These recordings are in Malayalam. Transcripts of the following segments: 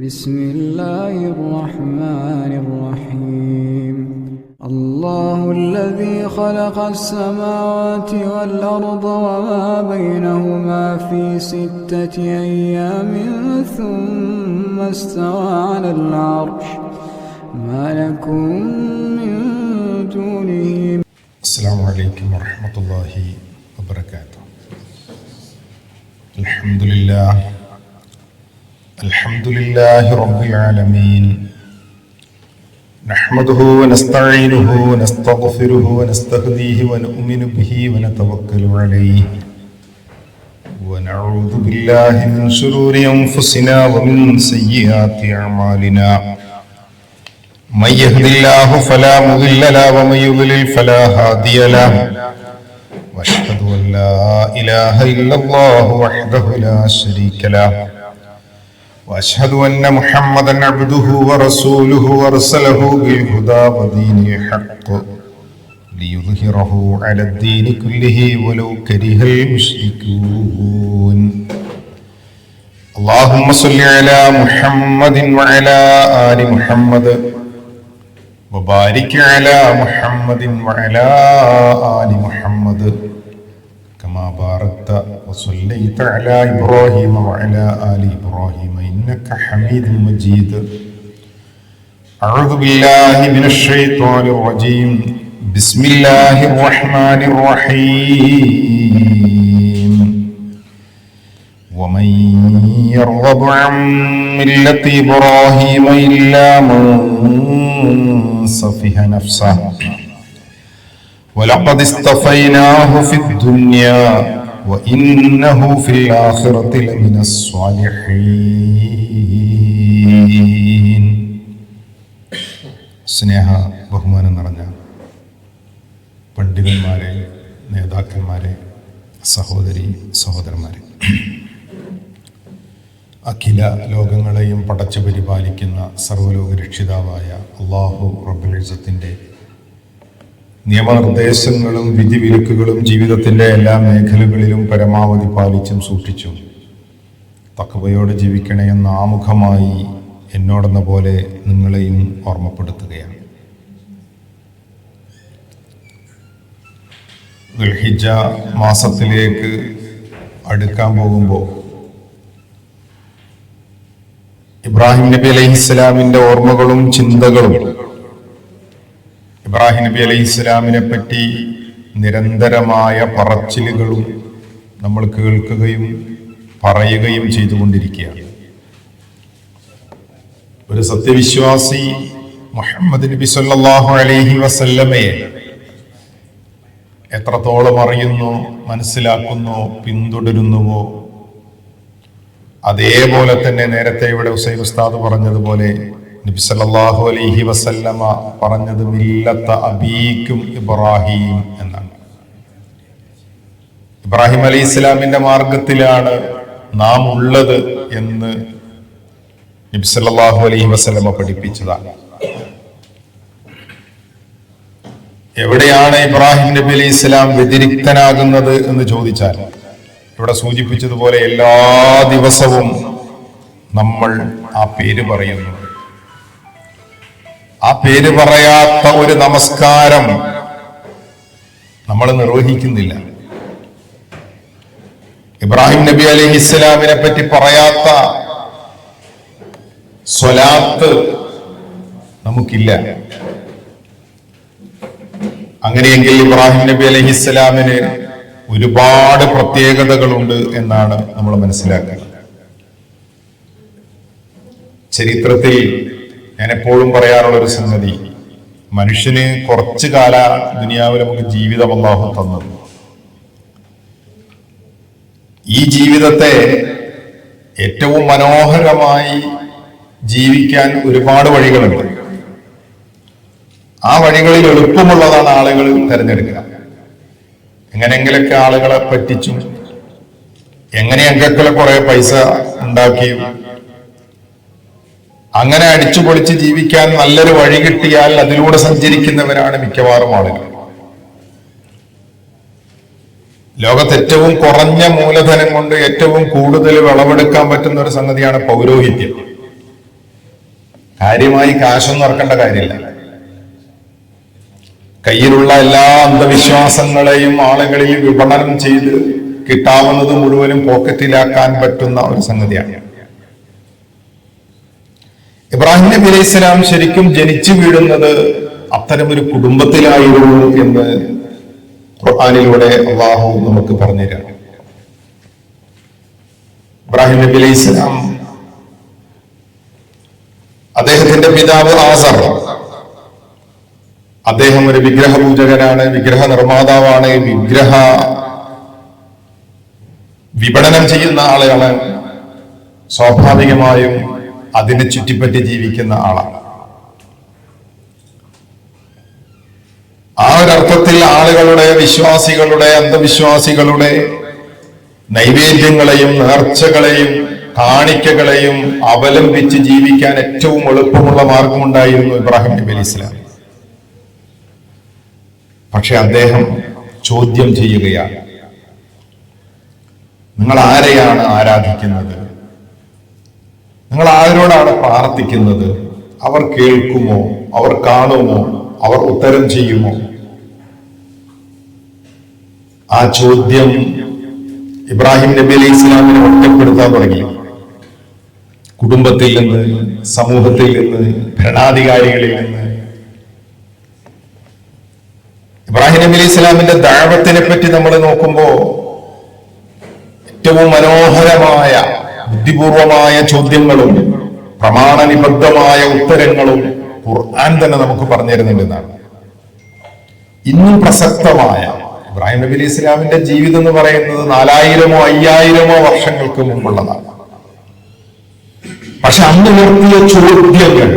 بسم الله الرحمن الرحيم الله الذي خلق السماوات والأرض وما بينهما في 6 أيام ثم استوى على العرش ما لكم من دونه. السلام عليكم ورحمة الله وبركاته. الحمد لله رب العالمين، نحمده ونستعينه ونستغفره ونستهديه ونؤمن به ونتوكل عليه ونعوذ بالله من شرور أنفسنا ومن سيئات أعمالنا. من يهد الله فلا مضل له ومن يضلل فلا هادي له، واشهد ان لا اله الا الله وحده لا شريك له، واشهد ان محمدا عبده ورسوله ارسله بالهدى ودين الحق ليظهره على الدين كله ولو كره المشركون. اللهم صل على محمد وعلى آل محمد وبارك على محمد وعلى آل محمد كما باركت وصليت على إبراهيم وعلى آل إبراهيم إنك حميد مجيد. أعوذ بالله من الشيطان الرجيم. بسم الله الرحمن الرحيم. ومن يرغب عن ملة إبراهيم إلا من صفح نفسه ولقد اصطفيناه في الدنيا وإنه في الآخرة لمن الصالحين. സ്നേഹ ബഹുമാനം നിറഞ്ഞ പണ്ഡിതന്മാരെ, നേതാക്കന്മാരെ, സഹോദരി സഹോദരന്മാരെ, അഖില ലോകങ്ങളെയും പടച്ചു പരിപാലിക്കുന്ന സർവ്വലോക രക്ഷിതാവായ അല്ലാഹു റബ്ബുൽ ഇസ്സത്തിന്റെ നിയമനിർദ്ദേശങ്ങളും വിധിവിലക്കുകളും ജീവിതത്തിന്റെ എല്ലാ മേഖലകളിലും പരമാവധി പാലിച്ചും സൂക്ഷിച്ചും തഖ്വയോടെ ജീവിക്കണേ എന്ന ആമുഖമായി എന്നോടെന്ന പോലെ നിങ്ങളെയും ഓർമ്മപ്പെടുത്തുകയാണ്. ദുൽഹിജ്ജ മാസത്തിലേക്ക് അടുക്കാൻ പോകുമ്പോൾ ഇബ്രാഹിം നബി അലൈഹിസ്സലാമിന്റെ ഓർമ്മകളും ചിന്തകളും, ഇബ്രാഹിം നബി അലൈഹിസ്സലാമിനെ പറ്റി നിരന്തരമായ പറച്ചിലുകളും നമ്മൾ കേൾക്കുകയും പറയുകയും ചെയ്തുകൊണ്ടിരിക്കുകയാണ്. ഒരു സത്യവിശ്വാസി മുഹമ്മദ് നബി സല്ലല്ലാഹു അലൈഹി വസല്ലമയെ എത്രത്തോളം അറിയുന്നു, മനസ്സിലാക്കുന്നു, പിന്തുടരുന്നുവോ അതേപോലെ തന്നെ നേരത്തെ ഇവിടെ ഉസൈബ് ഉസ്താദ് പറഞ്ഞതുപോലെ നബി സല്ലല്ലാഹു അലൈഹി വസല്ലമ പറഞ്ഞത് മില്ലത്ത അബീക്കും ഇബ്രാഹിം എന്നാണ്. ഇബ്രാഹിം അലൈഹി ഇസ്ലാമിന്റെ മാർഗത്തിലാണ് നാം ഉള്ളത് എന്ന് നബി സല്ലല്ലാഹു അലൈഹി വസല്ലമ പഠിപ്പിച്ചതാണ്. എവിടെയാണ് ഇബ്രാഹിം നബി അലൈഹി ഇസ്ലാം വ്യതിരിക്തനാകുന്നത് എന്ന് ചോദിച്ചാൽ, ഇവിടെ സൂചിപ്പിച്ചതുപോലെ എല്ലാ ദിവസവും നമ്മൾ ആ പേര് പറയുന്നു. ആ പേര് പറയാത്ത ഒരു നമസ്കാരം നമ്മൾ നിർവഹിക്കുന്നില്ല. ഇബ്രാഹിം നബി അലൈഹി ഇസ്ലാമിനെ പറ്റി പറയാത്ത സ്വലാത്ത് നമുക്കില്ല. അങ്ങനെയെങ്കിൽ ഇബ്രാഹിം നബി അലൈഹി ഇസ്ലാമിന് ഒരുപാട് പ്രത്യേകതകളുണ്ട് എന്നാണ് നമ്മൾ മനസ്സിലാക്കുന്നത്. ചരിത്രത്തിൽ ഞാൻ എപ്പോഴും പറയാറുള്ള ഒരു സംഗതി, മനുഷ്യന് കുറച്ചു കാല ദുനിയാവിൽ നമുക്ക് ജീവിതം അല്ലാഹു തന്നത്. ഈ ജീവിതത്തെ ഏറ്റവും മനോഹരമായി ജീവിക്കാൻ ഒരുപാട് വഴികളുണ്ട്. ആ വഴികളിൽ എളുപ്പമുള്ളതാണ് ആളുകൾ തിരഞ്ഞെടുക്കുക. എങ്ങനെയെങ്കിലൊക്കെ ആളുകളെ പറ്റിച്ചും എങ്ങനെയൊക്കെ കുറെ പൈസ ഉണ്ടാക്കിയും അങ്ങനെ അടിച്ചു പൊളിച്ച് ജീവിക്കാൻ നല്ലൊരു വഴി കിട്ടിയാൽ അതിലൂടെ സഞ്ചരിക്കുന്നവരാണ് മിക്കവാറും ആളുകൾ. ലോകത്ത് ഏറ്റവും കുറഞ്ഞ മൂലധനം കൊണ്ട് ഏറ്റവും കൂടുതൽ വിളവെടുക്കാൻ പറ്റുന്ന ഒരു സംഗതിയാണ് പൗരോഹിത്യം. കാര്യമായി കാശൊന്നും ഇറക്കേണ്ട കാര്യമില്ല. കയ്യിലുള്ള എല്ലാ അന്ധവിശ്വാസങ്ങളെയും ആളുകളിൽ വിപണനം ചെയ്ത് കിട്ടാവുന്നത് മുഴുവനും പോക്കറ്റിലാക്കാൻ പറ്റുന്ന ഒരു സംഗതിയാണ്. ഇബ്രാഹിം നബി അലൈഹി സ്വലാം ശരിക്കും ജനിച്ചു വീഴുന്നത് അത്തരമൊരു കുടുംബത്തിലായിരുന്നു എന്ന് ഖുർആനിലൂടെ അള്ളാഹു നമുക്ക് പറഞ്ഞുതരാം. ഇബ്രാഹിം നബി അലൈഹി സ്വലാം, അദ്ദേഹത്തിന്റെ പിതാവ് ആസർ, അദ്ദേഹം ഒരു വിഗ്രഹ പൂജകനാണ്, വിഗ്രഹ നിർമ്മാതാവാണ്, വിഗ്രഹ വിപണനം ചെയ്യുന്ന ആളാണ്. സ്വാഭാവികമായും അതിനെ ചുറ്റിപ്പറ്റി ജീവിക്കുന്ന ആളാണ്. ആ ഒരർത്ഥത്തിൽ ആളുകളുടെ, വിശ്വാസികളുടെ, അന്ധവിശ്വാസികളുടെ നൈവേദ്യങ്ങളെയും നേർച്ചകളെയും കാണിക്കകളെയും അവലംബിച്ച് ജീവിക്കാൻ ഏറ്റവും എളുപ്പമുള്ള മാർഗമുണ്ടായിരുന്നു ഇബ്രാഹിം നബി അലൈഹി സ്വലാം. പക്ഷെ അദ്ദേഹം ചോദ്യം ചെയ്യുകയാണ്, നിങ്ങൾ ആരെയാണ് ആരാധിക്കുന്നത്? നിങ്ങൾ ആരോടാണ് പ്രാർത്ഥിക്കുന്നത്? അവർ കേൾക്കുമോ? അവർ കാണുമോ? അവർ ഉത്തരം ചെയ്യുമോ? ആ ചോദ്യം ഇബ്രാഹിം നബി അലൈഹി ഇസ്ലാമിനെ ഒറ്റപ്പെടുത്താൻ തുടങ്ങി. കുടുംബത്തിൽ നിന്ന്, സമൂഹത്തിൽ നിന്ന്, ഭരണാധികാരികളിൽ നിന്ന്. ഇബ്രാഹിം നബി അലൈഹി ഇസ്ലാമിന്റെ ദഅവത്തിനെ പറ്റി നമ്മൾ നോക്കുമ്പോ ഏറ്റവും മനോഹരമായ, ബുദ്ധിപൂർവമായ ചോദ്യങ്ങളും പ്രമാണനിബദ്ധമായ ഉത്തരങ്ങളും ഖുർആൻ തന്നെ നമുക്ക് പറഞ്ഞു തരുന്നുണ്ടെന്നാണ്. ഇന്നും പ്രസക്തമായ ഇബ്രാഹിം നബി അലൈഹി ഇസ്ലാമിന്റെ ജീവിതം എന്ന് പറയുന്നത് 4000-ഓ 5000-ഓ വർഷങ്ങൾക്ക് മുമ്പുള്ളതാണ്. പക്ഷെ അന്ന് ഉയർത്തിയ ചോദ്യങ്ങൾ,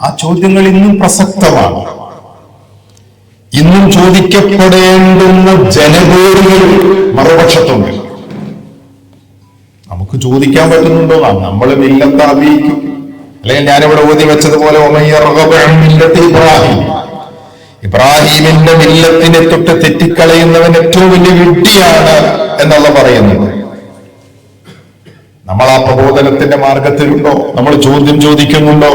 ആ ചോദ്യങ്ങൾ ഇന്നും പ്രസക്തമാണ്. ഇന്നും ചോദിക്കപ്പെടേണ്ടുന്ന ജനകോടികൾ മറുപക്ഷത്തുണ്ട്. നമുക്ക് ചോദിക്കാൻ പറ്റുന്നുണ്ടോ? നമ്മൾ മില്ലത്ത് അബീക്കും, അല്ലെങ്കിൽ ഞാനിവിടെ ഓതി വെച്ചതുപോലെ ഇബ്രാഹിമിന്റെ മില്ലത്തിനെ തൊട്ട് തെറ്റിക്കളയുന്നവൻ ഏറ്റവും വലിയ വിഡ്ഢിയാണ് എന്നുള്ള പറയുന്നത്. നമ്മൾ ആ പ്രബോധനത്തിന്റെ മാർഗത്തിലുണ്ടോ? നമ്മൾ ചോദ്യം ചോദിക്കുന്നുണ്ടോ?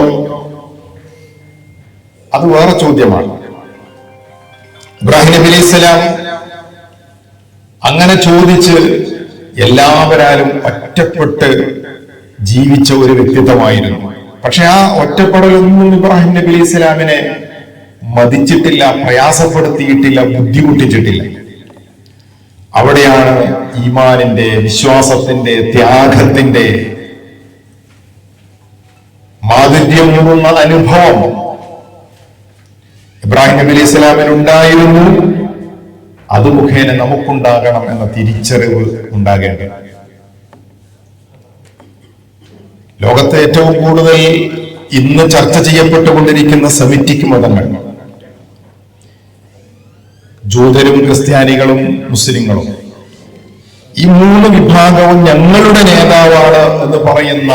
അത് വേറെ ചോദ്യമാണ്. ഇബ്രാഹിം നബി അലൈഹി സ്വലാം അങ്ങനെ ചോദിച്ച് എല്ലാവരാലും ഒറ്റപ്പെട്ട് ജീവിച്ച ഒരു വ്യക്തിത്വമായിരുന്നു. പക്ഷെ ആ ഒറ്റപ്പെടലൊന്നും ഇബ്രാഹിം നബി അലൈഹി സ്വലാമിനെ മതിച്ചിട്ടില്ല, പ്രയാസപ്പെടുത്തിയിട്ടില്ല, ബുദ്ധിമുട്ടിച്ചിട്ടില്ല. അവിടെയാണ് ഈമാനിന്റെ, വിശ്വാസത്തിന്റെ, ത്യാഗത്തിന്റെ മാധുര്യമൂറുന്ന അനുഭവം ഇബ്രാഹിം നബി അലൈഹി സ്വലാമിനുണ്ടായിരുന്നു. അത് മുഖേന നമുക്കുണ്ടാകണം എന്ന തിരിച്ചറിവ് ഉണ്ടാകേണ്ടത്. ലോകത്തെ ഏറ്റവും കൂടുതൽ ഇന്ന് ചർച്ച ചെയ്യപ്പെട്ടുകൊണ്ടിരിക്കുന്ന സെമിറ്റിക് മതങ്ങൾ, ജൂതരും ക്രിസ്ത്യാനികളും മുസ്ലിങ്ങളും, ഈ 3 വിഭാഗവും ഞങ്ങളുടെ നേതാവാണ് എന്ന് പറയുന്ന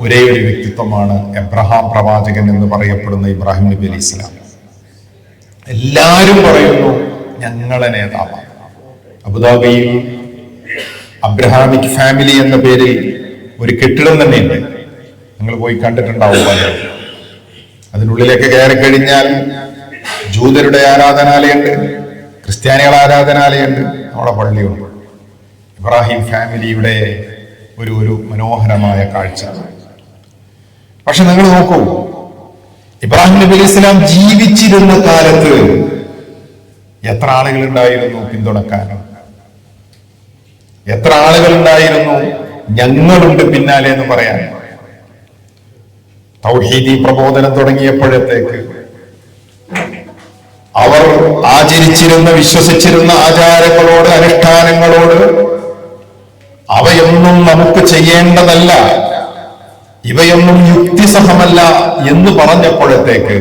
ഒരേ ഒരു വ്യക്തിത്വമാണ് എബ്രഹാം പ്രവാചകൻ എന്ന് പറയപ്പെടുന്ന ഇബ്രാഹിം നബി അലൈഹി സ്വലാം. എല്ലാവരും പറയുന്നു ഞങ്ങളെ നേതാവാണ്. അബുദാബിയിൽ അബ്രഹാമിക് ഫാമിലി എന്ന പേരിൽ ഒരു കെട്ടിടം തന്നെയുണ്ട്. നിങ്ങൾ പോയി കണ്ടിട്ടുണ്ടാവും. അതിനുള്ളിലേക്ക് കയറി കഴിഞ്ഞാൽ ജൂതരുടെ ആരാധനാലയുണ്ട്, ക്രിസ്ത്യാനികളുടെ ആരാധനാലയുണ്ട്, നമ്മുടെ പള്ളിയുണ്ട്. ഇബ്രാഹിം ഫാമിലിയുടെ ഒരു മനോഹരമായ കാഴ്ച. പക്ഷെ നിങ്ങൾ നോക്കൂ, ഇബ്രാഹിം നബി അലൈഹി സ്വലാം ജീവിച്ചിരുന്ന കാലത്ത് എത്ര ആളുകൾ ഉണ്ടായിരുന്നു പിന്തുണക്കാൻ? എത്ര ആളുകൾ ഉണ്ടായിരുന്നു ഞങ്ങളുണ്ട് പിന്നാലെ എന്ന് പറയാൻ? തൗഹീദി പ്രബോധനം തുടങ്ങിയപ്പോഴത്തേക്ക് അവർ ആചരിച്ചിരുന്ന, വിശ്വസിച്ചിരുന്ന ആചാരങ്ങളോട്, അനുഷ്ഠാനങ്ങളോട് അവയൊന്നും നമുക്ക് ചെയ്യേണ്ടതല്ല, ഇവയൊന്നും യുക്തിസഹമല്ല എന്ന് പറഞ്ഞപ്പോഴത്തേക്ക്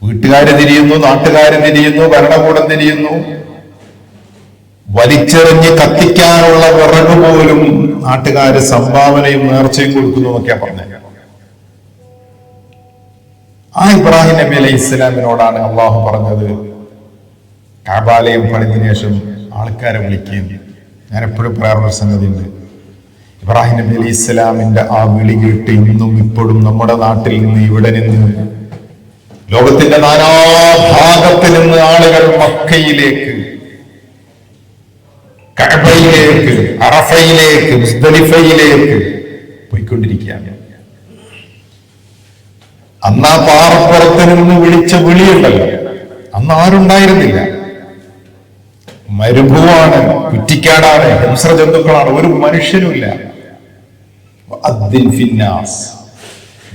വീട്ടുകാര് തിരിയുന്നു, നാട്ടുകാര് തിരിയുന്നു, ഭരണകൂടം തിരിയുന്നു. വലിച്ചെറിഞ്ഞ് കത്തിക്കാനുള്ള വിറക് പോലും നാട്ടുകാര് സംഭാവനയും നേർച്ചയും കൊടുക്കുന്നു എന്നൊക്കെയാ പറഞ്ഞത്. ആ ഇബ്രാഹിം നബി അലൈഹി ഇസ്ലാമിനോടാണ് അള്ളാഹു പറഞ്ഞത്, കഅബാലയം പണിതിനു ശേഷം ആൾക്കാരെ വിളിക്കുകയും, ഞാൻ എപ്പോഴും പറയാറുള്ള സംഗതി ഉണ്ട്, ഇബ്രാഹിം നബി അലൈഹി ഇസ്ലാമിന്റെ ആ വിളി കേട്ട് ഇന്നും ഇപ്പോഴും നമ്മുടെ നാട്ടിൽ നിന്ന് ഇവിടെ നിന്ന് ലോകത്തിന്റെ നാനാഭാഗത്ത് നിന്ന് ആളുകൾ മക്കയിലേക്ക്, കഅബയിലേക്ക്, അറഫയിലേക്ക്, മുസ്ദലിഫയിലേക്ക് പോയിക്കൊണ്ടിരിക്കുകയാണ്. അന്ന് ആ പാറപ്പുറത്ത് നിന്ന് വിളിച്ച വിളിയുണ്ടല്ലോ, അന്ന് ആരുണ്ടായിരുന്നില്ല. മരുഭൂവാണ്, കുറ്റിക്കാടാണ്, ഹിംസ്രജന്തുക്കളാണ്, ഒരു മനുഷ്യനുമില്ല.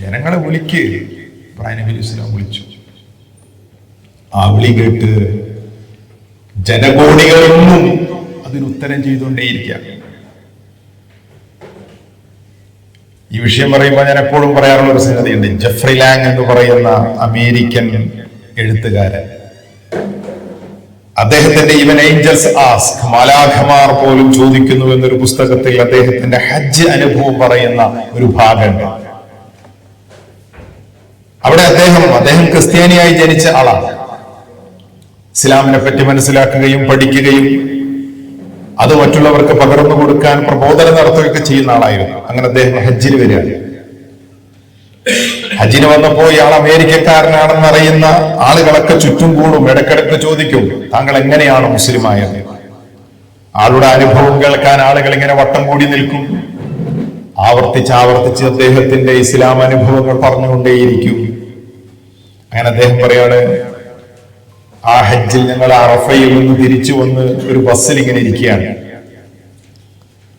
ജനങ്ങളെ വിളിക്ക്. ഇബ്രാഹിം നബി അലൈഹി സ്വലാം വിളിച്ചു. ആ വിളി കേട്ട് ജനകോടികളൊന്നും അതിനുത്തരം ചെയ്തുകൊണ്ടേയിരിക്കാം. ഈ വിഷയം പറയുമ്പോൾ ഞാൻ എപ്പോഴും പറയാറുള്ള ഒരു സംഗതിയുണ്ട്. ജെഫ്രി ലാങ് എന്ന് പറയുന്ന അമേരിക്കൻ എഴുത്തുകാരൻ, അദ്ദേഹത്തിന്റെ ഈവൻ ഏഞ്ചൽസ് ആസ്ക്, മാലാഖമാർ പോലും ചോദിക്കുന്നു എന്നൊരു പുസ്തകത്തിൽ അദ്ദേഹത്തിന്റെ ഹജ്ജ് അനുഭവം പറയുന്ന ഒരു ഭാഗമുണ്ട്. അവിടെ അദ്ദേഹം ക്രിസ്ത്യാനിയായി ജനിച്ച ആളാണ്. ഇസ്ലാമിനെ പറ്റി മനസ്സിലാക്കുകയും പഠിക്കുകയും അത് മറ്റുള്ളവർക്ക് പകർന്നു കൊടുക്കാൻ പ്രബോധനം നടത്തുകയൊക്കെ ചെയ്യുന്ന ആളായിരുന്നു. അങ്ങനെ അദ്ദേഹം ഹജ്ജിന് വരികയാണ്. ഹജ്ജിന് വന്നപ്പോ ഇയാൾ അമേരിക്കക്കാരനാണെന്ന് അറിയുന്ന ആളുകളൊക്കെ ചുറ്റും കൂടും, ഇടക്കിടക്ക് ചോദിക്കും, താങ്കൾ എങ്ങനെയാണ് മുസ്ലിം ആയത്? ആളുടെ അനുഭവം കേൾക്കാൻ ആളുകൾ ഇങ്ങനെ വട്ടം കൂടി നിൽക്കും. ആവർത്തിച്ച് അദ്ദേഹത്തിന്റെ ഇസ്ലാം അനുഭവങ്ങൾ പറഞ്ഞുകൊണ്ടേയിരിക്കും. അങ്ങനെ അദ്ദേഹം പറയാണ്, ആ ഹജ്ജിൽ ഞങ്ങൾ അറഫയിൽ നിന്ന് തിരിച്ചു വന്ന് ഒരു ബസ്സിൽ ഇങ്ങനെ ഇരിക്കുകയാണ്.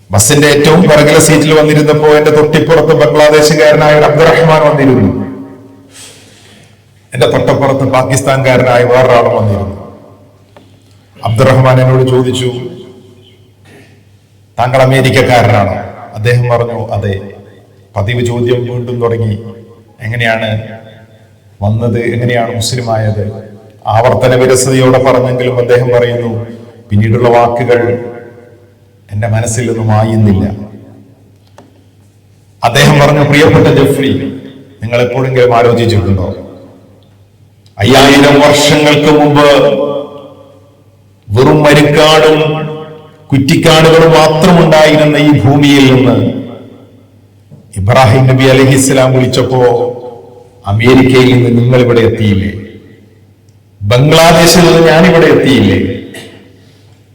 ബസ്സിന്റെ ഏറ്റവും പിറകിലെ സീറ്റിൽ വന്നിരുന്നപ്പോ എന്റെ തൊട്ടിപ്പുറത്ത് ബംഗ്ലാദേശുകാരനായ അബ്ദുറഹ്മാൻ വന്നിരുന്നു. എന്റെ തൊട്ടപ്പുറത്ത് പാകിസ്ഥാൻകാരനായ വേറൊരാളും വന്നിരുന്നു. അബ്ദുറഹ്മാൻ എന്നോട് ചോദിച്ചു, താങ്കൾ അമേരിക്കക്കാരനാണോ? അദ്ദേഹം പറഞ്ഞു, അതെ. പതിവ് ചോദ്യം വീണ്ടും തുടങ്ങി, എങ്ങനെയാണ് വന്നത്, എങ്ങനെയാണ് മുസ്ലിം ആയത്? ആവർത്തന വിരസതയോടെ പറഞ്ഞെങ്കിലും അദ്ദേഹം പറയുന്നു, പിന്നീടുള്ള വാക്കുകൾ എന്റെ മനസ്സിൽ നിന്നും മായുന്നില്ല. അദ്ദേഹം പറഞ്ഞു, പ്രിയപ്പെട്ട ജെഫ്രി, നിങ്ങൾ എപ്പോഴെങ്കിലും ആലോചിച്ചിട്ടുണ്ടോ, 5000 വർഷങ്ങൾക്ക് മുമ്പ് വെറും മരുക്കാടും കുറ്റിക്കാടുകളും മാത്രമുണ്ടായിരുന്ന ഈ ഭൂമിയിൽ നിന്ന് ഇബ്രാഹിം നബി അലൈഹിസ്സലാം വിളിച്ചപ്പോ അമേരിക്കയിൽ നിന്ന് നിങ്ങൾ ഇവിടെ എത്തിയില്ലേ? ബംഗ്ലാദേശിൽ നിന്ന് ഞാനിവിടെ എത്തിയില്ലേ?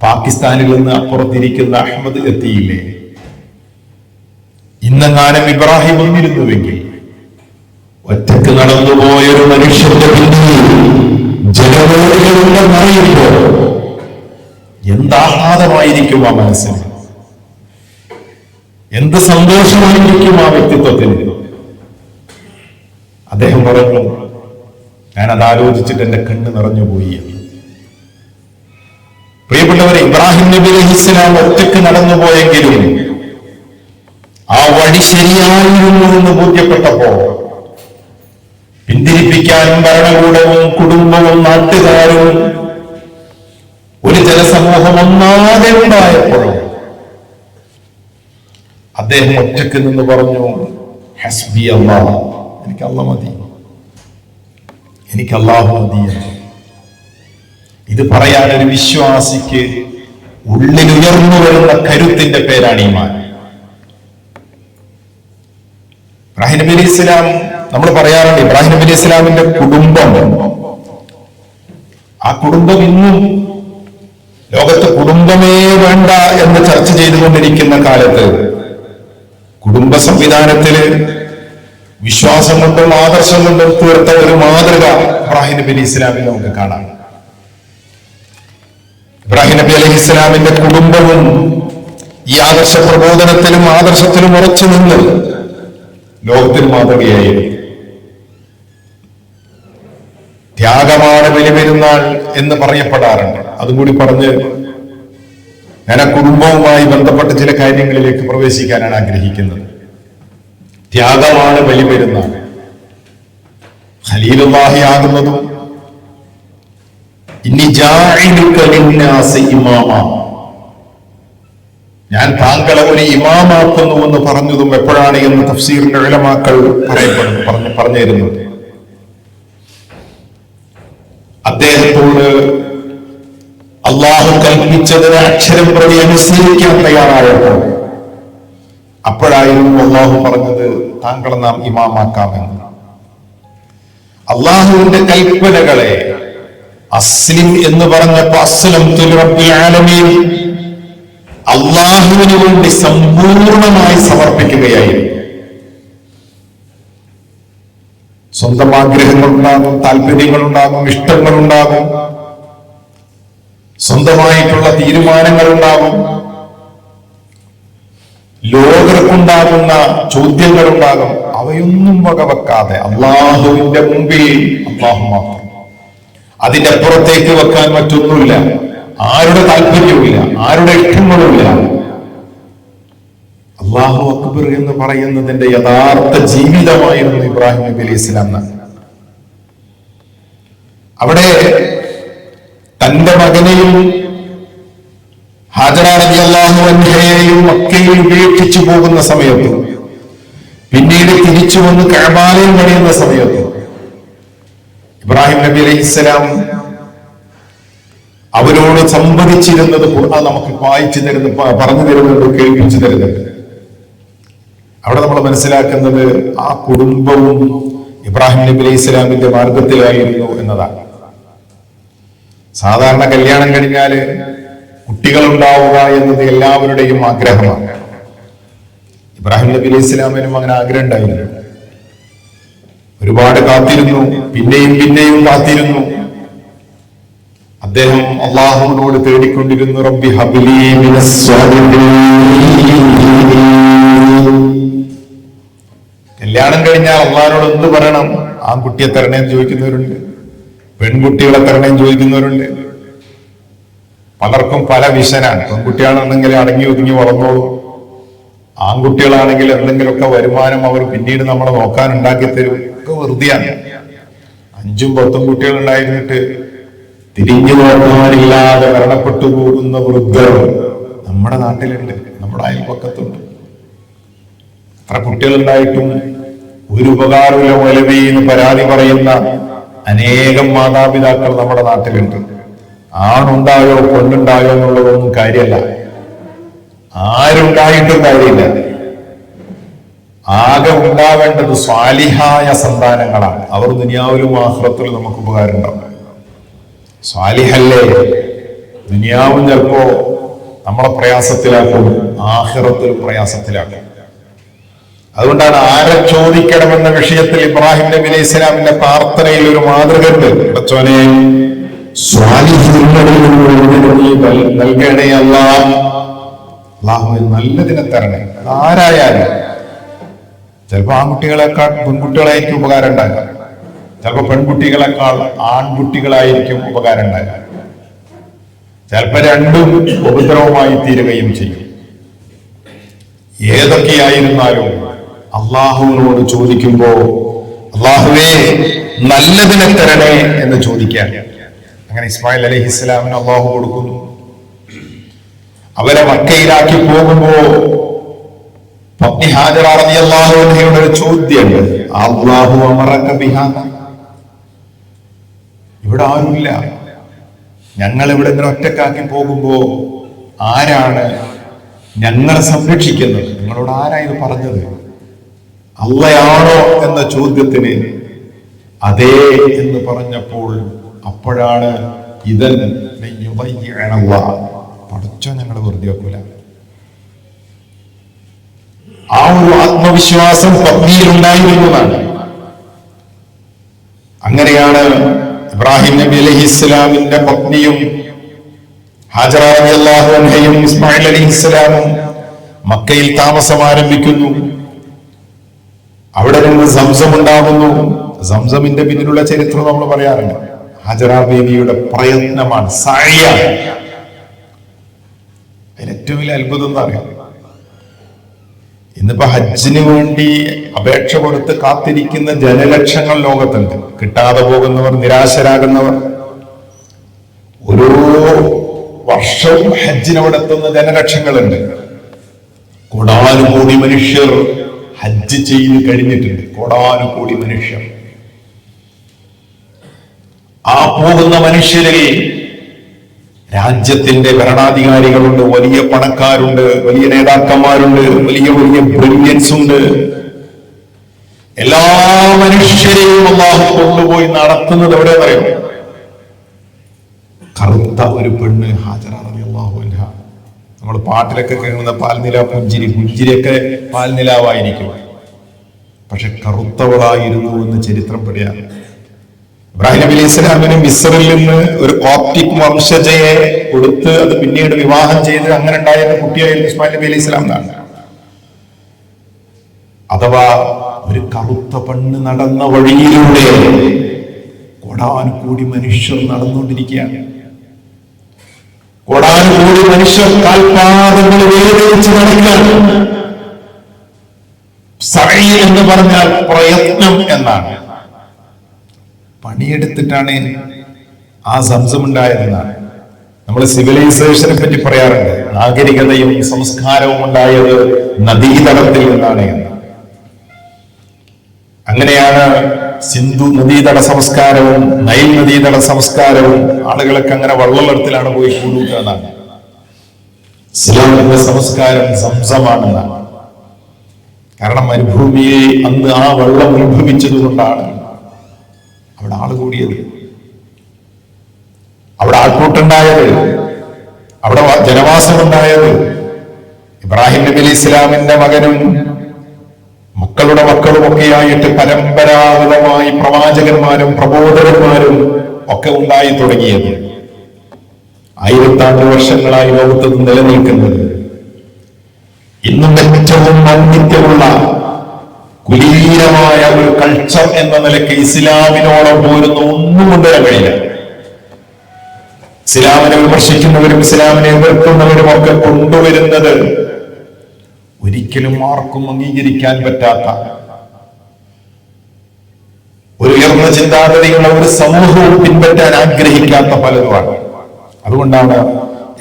പാകിസ്ഥാനിൽ നിന്ന് അപ്പുറത്തിരിക്കുന്ന അഹമ്മദ് എത്തിയില്ലേ? ഇന്നെങ്ങാനും ഇബ്രാഹിം വന്നിരുന്നുവെങ്കിൽ ഒറ്റക്ക് നടന്നുപോയൊരു മനുഷ്യന്റെ പിന്നിൽ ജനകോടികളുടെ മറിയുമ്പോ എന്താഹ്ലാദമായിരിക്കും ആ മനസ്സിന്, എന്ത് സന്തോഷമായിരിക്കും ആ വ്യക്തിത്വത്തിന്. അദ്ദേഹം പറഞ്ഞു, ഞാനത് ആലോചിച്ചിട്ട് എന്റെ കണ്ണ് നിറഞ്ഞുപോയി. പ്രിയപ്പെട്ടവരെ, ഇബ്രാഹിം നബി അലൈഹിസ്സലാം ഒറ്റക്ക് നടന്നുപോയെങ്കിലും ആ വഴി ശരിയായിരുന്നു എന്ന് ബോധ്യപ്പെട്ടപ്പോ പിന്തിരിപ്പിക്കാനും ഭരണകൂടവും കുടുംബവും നാട്ടുകാരും ഒരു ജനസമൂഹം ഒന്നാകെ ഉണ്ടായപ്പോഴും അദ്ദേഹം ഒറ്റക്ക് നിന്ന് പറഞ്ഞു, ഹസ്ബി അല്ലാഹ്, എനിക്ക് അല്ലാഹ് മതി, എനിക്ക് അല്ലാഹു മതി. ഇത് പറയാൻ ഒരു വിശ്വാസിക്ക് ഉള്ളിൽ ഉയർന്നു വരുന്ന കരുത്തിന്റെ പേരാണ് ഈമാൻ. ഇബ്രാഹിം നബി അലൈഹി ഇസ്ലാം, നമ്മൾ പറയാറുണ്ട്, ഇബ്രാഹിം നബി അലൈഹി ഇസ്ലാമിന്റെ കുടുംബം, ആ കുടുംബം ഇന്നും ലോകത്ത് കുടുംബമേ വേണ്ട എന്ന് ചർച്ച ചെയ്തുകൊണ്ടിരിക്കുന്ന കാലത്ത് കുടുംബ സംവിധാനത്തില് വിശ്വാസം കൊണ്ടും ആദർശം കൊണ്ടും തീർത്ത ഒരു മാതൃക ഇബ്രാഹിം നബി അലൈഹി ഇസ്ലാമിൽ നമുക്ക് കാണാം. ഇബ്രാഹിം നബി അലൈഹി ഇസ്ലാമിന്റെ കുടുംബവും ഈ ആദർശ പ്രബോധനത്തിലും ആദർശത്തിലും ഉറച്ചു നിന്ന് ലോകത്തിന് മാതൃകയായി. ത്യാഗമാണ് ബലിപെരുന്നാൾ എന്ന് പറയപ്പെടാറുണ്ട്. അതും കൂടി പറഞ്ഞ് ഞാൻ ആ കുടുംബവുമായി ബന്ധപ്പെട്ട ചില കാര്യങ്ങളിലേക്ക് പ്രവേശിക്കാനാണ് ആഗ്രഹിക്കുന്നത്. ത്യാഗമാണ് ബലിപെരുന്നാൾ. ഖലീലുല്ലാഹി ആകുന്നതും ഇന്നി ജാഇലുക ലിന്നാസി ഇമാമ, ഞാൻ താങ്കളെ ഒരു ഇമാമാക്കുന്നു എന്ന് പറഞ്ഞതും എപ്പോഴാണ് എന്ന് തഫ്സീറിന്റെ ഉലമാക്കൾ പറഞ്ഞു തരുന്നത്. അദ്ദേഹത്തോട് അള്ളാഹു കൽപ്പിച്ചതിനെ അക്ഷരം പ്രതി അനുസരിക്കാൻ തയ്യാറായപ്പോൾ അപ്പോഴായിരുന്നു അള്ളാഹു പറഞ്ഞത് താങ്കളെ നാം ഇമാമാക്കാമെന്ന്. അള്ളാഹുവിന്റെ കൽപ്പനകളെ അസ്ലിം എന്ന് പറഞ്ഞപ്പോ അസ്ലംതു റബ്ബിൽ ആലമീൻ, അള്ളാഹുവിന് വേണ്ടി സമ്പൂർണമായി സമർപ്പിക്കുകയായിരുന്നു. സ്വന്തം ആഗ്രഹങ്ങളുണ്ടാകും, താല്പര്യങ്ങളുണ്ടാകും, ഇഷ്ടങ്ങളുണ്ടാകും, സ്വന്തമായിട്ടുള്ള തീരുമാനങ്ങളുണ്ടാകും, ലോകർക്കുണ്ടാകുന്ന ചോദ്യങ്ങളുണ്ടാകും. അവയൊന്നും വകവെക്കാതെ അള്ളാഹുവിന്റെ മുമ്പിൽ അള്ളാഹു മാത്രം, അതിന്റെ അപ്പുറത്തേക്ക് വെക്കാൻ മറ്റൊന്നുമില്ല. ആരുടെ താല്പര്യവുമില്ല, ആരുടെ ഇഷ്ടങ്ങളുമില്ല. അള്ളാഹു അക്ബർ എന്ന് പറയുന്നതിന്റെ യഥാർത്ഥ ജീവിതമായിരുന്നു ഇബ്രാഹിം നബി അലൈഹി ഇസ്ലാം. അവിടെ തന്റെ മകനെയും ഹാജറ റളിയല്ലാഹു അൻഹയെയും മക്കയിൽ ഉപേക്ഷിച്ചു പോകുന്ന സമയത്ത്, പിന്നീട് തിരിച്ചു വന്ന് കഅബയിൽ കഴിയുന്ന സമയത്ത് ഇബ്രാഹിം നബി അലൈഹി ഇസ്ലാം അവരോട് സംവദിച്ചിരുന്നത് ഖുർആൻ നമുക്ക് വായിച്ചു തരുന്നത്, പറഞ്ഞു തരുന്നത്, കേൾപ്പിച്ചു തരുന്നുണ്ട്. അവിടെ നമ്മൾ മനസ്സിലാക്കുന്നത് ആ കുടുംബവും ഇബ്രാഹിം നബി അലൈഹി ഇസ്ലാമിന്റെ മാർഗത്തിലായിരുന്നു എന്നതാണ്. സാധാരണ കല്യാണം കഴിഞ്ഞാല് കുട്ടികൾ ഉണ്ടാവുക എന്നത് എല്ലാവരുടെയും ആഗ്രഹമാണ്. ഇബ്രാഹിം നബി അലൈഹി ഇസ്ലാമിനും അങ്ങനെ ആഗ്രഹം ഉണ്ടായിരുന്നു. ഒരുപാട് കാത്തിരുന്നു, പിന്നെയും കാത്തിരുന്നു. അദ്ദേഹം അള്ളാഹുവിനോട് തേടിക്കൊണ്ടിരുന്നു, റബ്ബി ഹബ്ലി മിനസ് സ്വാലിഹീൻ. കല്യാണം കഴിഞ്ഞാൽ അള്ളാഹിനോട് എന്ത് പറയണം? ആൺകുട്ടിയെ തരണേന്ന് ചോദിക്കുന്നവരുണ്ട്, പെൺകുട്ടികളെ തരണേന്ന് ചോദിക്കുന്നവരുണ്ട്. പലർക്കും പല വിഷനാണ്. പെൺകുട്ടികളാണെങ്കിൽ അടങ്ങി ഒതുങ്ങി വളർന്നോളൂ, ആൺകുട്ടികളാണെങ്കിൽ എന്തെങ്കിലുമൊക്കെ വരുമാനം അവർ പിന്നീട് നമ്മളെ നോക്കാൻ ഉണ്ടാക്കി തരും. ഒക്കെ വെറുതെയാണ്. 5ഉം 10ഉം കുട്ടികൾ ഉണ്ടായിരുന്നിട്ട് തിരിഞ്ഞു നോക്കാനില്ലാതെ മരണപ്പെട്ടു പോകുന്ന വൃദ്ധർ നമ്മുടെ നാട്ടിലുണ്ട്, നമ്മുടെ അയൽപക്കത്തുണ്ട്. അത്ര കുട്ടികളുണ്ടായിട്ടും ഒരു ഉപകാരമില്ല മൗലവിന്ന് പരാതി പറയുന്ന അനേകം മാതാപിതാക്കൾ നമ്മുടെ നാട്ടിലുണ്ട്. ആണുണ്ടായോ പെണ്ണുണ്ടായോ എന്നുള്ളതൊന്നും കാര്യമല്ല, ആരുണ്ടായിട്ടും കാര്യമില്ല. ആകെ ഉണ്ടാവേണ്ടത് സ്വാലിഹായ സന്താനങ്ങളാണ്. അവർ ദുനിയാവിലും ആഖിറത്തിലും നമുക്ക് ഉപകാരം ഉണ്ടാവും. സ്വാലിഹല്ലേ, ദുനിയാവും ചിലപ്പോ നമ്മളെ പ്രയാസത്തിലാക്കും, ആഖിറത്തിലും പ്രയാസത്തിലാക്കും. അതുകൊണ്ടാണ് ആരെ ചോദിക്കണമെന്ന വിഷയത്തിൽ ഇബ്രാഹിം നബി അലൈഹി ഇസ്ലാമിന്റെ പ്രാർത്ഥനയിൽ ഒരു മാതൃകയുണ്ട്. അച്ചോനെ നൽകണേ അല്ലാഹുവേ, നല്ലതിനെ തരണേ. ആരായാലും ചിലപ്പോ ആൺകുട്ടികളെക്കാൾ പെൺകുട്ടികളായിരിക്കും ഉപകാരം ഉണ്ടാകുക, ചിലപ്പോ പെൺകുട്ടികളെക്കാൾ ആൺകുട്ടികളായിരിക്കും ഉപകാരം ഉണ്ടാകുക, ചിലപ്പോ രണ്ടും ഉപദ്രവമായി തീരുകയും ചെയ്യും. ഏതൊക്കെയായിരുന്നാലും അള്ളാഹുവിനോട് ചോദിക്കുമ്പോ അള്ളാഹുവേ നല്ലതിനെ തരണേ എന്ന് ചോദിക്കാൻ. അങ്ങനെ ഇസ്മായിൽ അലൈഹിസ്സലാമിന് അള്ളാഹു കൊടുക്കുന്നു. അവരെ മക്കയിലാക്കി പോകുമ്പോ പത്നി ഹാജറ റളിയല്ലാഹു അൻഹയുടെ ഒരു ചോദ്യമുണ്ട്, അല്ലാഹു അമറക ബിഹാദ. ഇവിടെ ആരുമില്ല, ഞങ്ങൾ ഇവിടെ ഇങ്ങനെ ഒറ്റക്കാക്കി പോകുമ്പോ ആരാണ് ഞങ്ങളെ സംരക്ഷിക്കുന്നത്? നിങ്ങളോട് ആരാ ഇത് പറഞ്ഞത്? അള്ളയാണോ എന്ന ചോദ്യത്തിന് അതേ എന്ന് പറഞ്ഞപ്പോൾ അപ്പോഴാണ് പഠിച്ചോ ഞങ്ങൾ വെറുതെ വെക്കൂല. ആ ഒരു ആത്മവിശ്വാസം പത്നിയിൽ ഉണ്ടായിരുന്നതാണ്. അങ്ങനെയാണ് ഇബ്രാഹിം നബി അലൈഹി ഇസ്ലാമിന്റെ പത്നിയും ഹാജറ റളിയല്ലാഹു അൻഹയും ഇസ്മായിൽ അലൈഹി ഇസ്ലാമും മക്കയിൽ താമസം ആരംഭിക്കുന്നു. അവിടെ നിന്ന് സംസം ഉണ്ടാകുന്നു. സംസമിന്റെ പിന്നിലുള്ള ചരിത്രം നമ്മൾ പറയാറുണ്ട്. ഹാജറ ബീവിയുടെ പ്രയത്നമാണ്, സഅയാണ്. അതിന് ഏറ്റവും വലിയ അത്ഭുതം എന്താ അറിയാം? ഇന്നിപ്പോ ഹജ്ജിന് വേണ്ടി അപേക്ഷ കൊടുത്ത് കാത്തിരിക്കുന്ന ജനലക്ഷങ്ങൾ ലോകത്തുണ്ട്. കിട്ടാതെ പോകുന്നവർ, നിരാശരാകുന്നവർ. ഓരോ വർഷവും ഹജ്ജിനവിടെ എത്തുന്ന ജനലക്ഷങ്ങളുണ്ട്. കോടാനുകോടി മനുഷ്യർ ഹജ്ജ് ചെയ്ത് കഴിഞ്ഞിട്ടുണ്ട്. കോടാനുകോടി മനുഷ്യർ. ആ പോകുന്ന മനുഷ്യരിൽ രാജ്യത്തിന്റെ ഭരണാധികാരികളുണ്ട്, വലിയ പണക്കാരുണ്ട്, വലിയ നേതാക്കന്മാരുണ്ട്, വലിയ വലിയ ബ്രില്യൻസ് ഉണ്ട്. എല്ലാ മനുഷ്യരെയും അല്ലാഹു കൊണ്ടുപോയി നടത്തുന്നത് എവിടെ പറയും? കറുത്ത ഒരു പെണ്ണ് ഹാജറ റളിയല്ലാഹു അൻഹ. നമ്മൾ പാട്ടിലൊക്കെ കേൾക്കുന്ന പാൽനില പുഞ്ചിരി, പുഞ്ചിരിയൊക്കെ പാൽനിലാവായിരിക്കും, പക്ഷെ കറുത്തവളായിരുന്നു എന്ന് ചരിത്രം പഠിയാണ്. ഇബ്രാഹിം നബി അലൈഹി സ്വലാമിന് മിസ്റിൽ നിന്ന് ഒരു കോപ്റ്റിക് വംശജയെ കൊടുത്ത് അത് പിന്നീട് വിവാഹം ചെയ്ത് അങ്ങനെ ഉണ്ടായിരുന്ന കുട്ടിയായിരുന്നു ഇസ്മായിൽ നബി അലൈഹി സ്വലാം എന്നാണ്. അഥവാ ഒരു കറുത്ത പെണ്ണ് നടന്ന വഴിയിലൂടെ കോടാനുകൂടി മനുഷ്യർ നടന്നുകൊണ്ടിരിക്കുകയാണ്. കോടാനുകൂടി മനുഷ്യർ കാൽപാദങ്ങൾ വേദനിച്ച് നടക്കുകയാണ്. സഈ എന്ന് പറഞ്ഞാൽ പ്രയത്നം എന്നാണ്. പണിയെടുത്തിട്ടാണ് ആ സംസം ഉണ്ടായതെന്നാണ്. നമ്മൾ സിവിലൈസേഷനെ പറ്റി പറയാറുണ്ട്, നാഗരികതയും സംസ്കാരവും ഉണ്ടായത് നദീതടത്തിൽ നിന്നാണ് എന്ന്. അങ്ങനെയാണ് സിന്ധു നദീതട സംസ്കാരവും നൈൽ നദീതട സംസ്കാരവും. ആളുകളൊക്കെ അങ്ങനെ വള്ളത്തിലാണ് പോയി കൂടുക എന്നാണ്. ഇസ്ലാമിന്റെ സംസ്കാരം സംസമാണെന്നാണ്. കാരണം മരുഭൂമിയെ അന്ന് ആ വെള്ളം ഉത്ഭവിച്ചത് കൊണ്ടാണ് അവിടെ ആള് കൂടിയത്, അവിടെ ആൾക്കൂട്ടുണ്ടായത്, അവിടെ ജനവാസമുണ്ടായത്. ഇബ്രാഹിം നബി അലൈഹി ഇസ്ലാമിന്റെ മകനും മക്കളുടെ മക്കളുമൊക്കെയായിട്ട് പരമ്പരാഗതമായി പ്രവാചകന്മാരും പ്രബോധകന്മാരും ഒക്കെ ഉണ്ടായി തുടങ്ങിയത്. 1000 വർഷങ്ങളായി ലോകത്ത് നിലനിൽക്കുന്നത്. ഇന്നും ഏറ്റവും വൈവിധ്യമുള്ള കുലീനമായ ഒരു കൾച്ചർ എന്ന നിലയ്ക്ക് ഇസ്ലാമിനോളം പോരുന്ന ഒന്നും കൊണ്ടുവരാൻ കഴിയില്ല. ഇസ്ലാമിനെ വിമർശിക്കുന്നവരും ഇസ്ലാമിനെ എതിർക്കുന്നവരും ഒക്കെ കൊണ്ടുവരുന്നത് ഒരിക്കലും ആർക്കും അംഗീകരിക്കാൻ പറ്റാത്ത ഒരു ഉയർന്ന ചിന്താഗതിയുള്ള ഒരു സമൂഹവും പിൻപറ്റാൻ ആഗ്രഹിക്കാത്ത പലതുമാണ്. അതുകൊണ്ടാണ്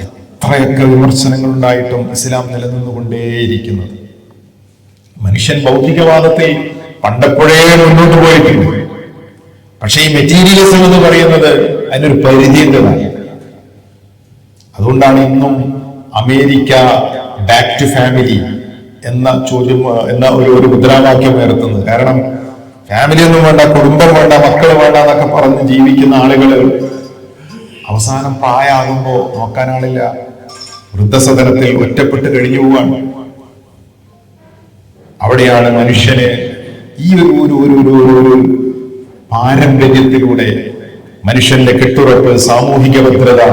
എത്രയൊക്കെ വിമർശനങ്ങൾ ഉണ്ടായിട്ടും ഇസ്ലാം നിലനിന്നുകൊണ്ടേയിരിക്കുന്നത്. മനുഷ്യൻ ഭൗതികവാദത്തിൽ പണ്ടപ്പോഴേ മുന്നോട്ട് പോയിട്ടുണ്ട്. പക്ഷെ ഈ മെറ്റീരിയലിസം എന്ന് പറയുന്നത് അതിനൊരു പരിധിയുള്ളതാണ്. അതുകൊണ്ടാണ് ഇന്നും അമേരിക്ക ബാക്ക് ടു ഫാമിലി എന്ന ചോദ്യം എന്ന ഒരു മുദ്രാവാക്യം ഉയർത്തുന്നത്. കാരണം ഫാമിലി ഒന്നും വേണ്ട, കുടുംബം വേണ്ട, മക്കൾ വേണ്ട എന്നൊക്കെ പറഞ്ഞ് ജീവിക്കുന്ന ആളുകൾ അവസാനം പ്രായമാകുമ്പോ നോക്കാൻ ആളില്ല, വൃദ്ധസദനത്തിൽ ഒറ്റപ്പെട്ട് കഴിഞ്ഞു പോവാണ്. അവിടെയാണ് മനുഷ്യന് ഈ ഒരു പാരമ്പര്യത്തിലൂടെ മനുഷ്യന്റെ കെട്ടുറപ്പ്, സാമൂഹിക ഭദ്രത,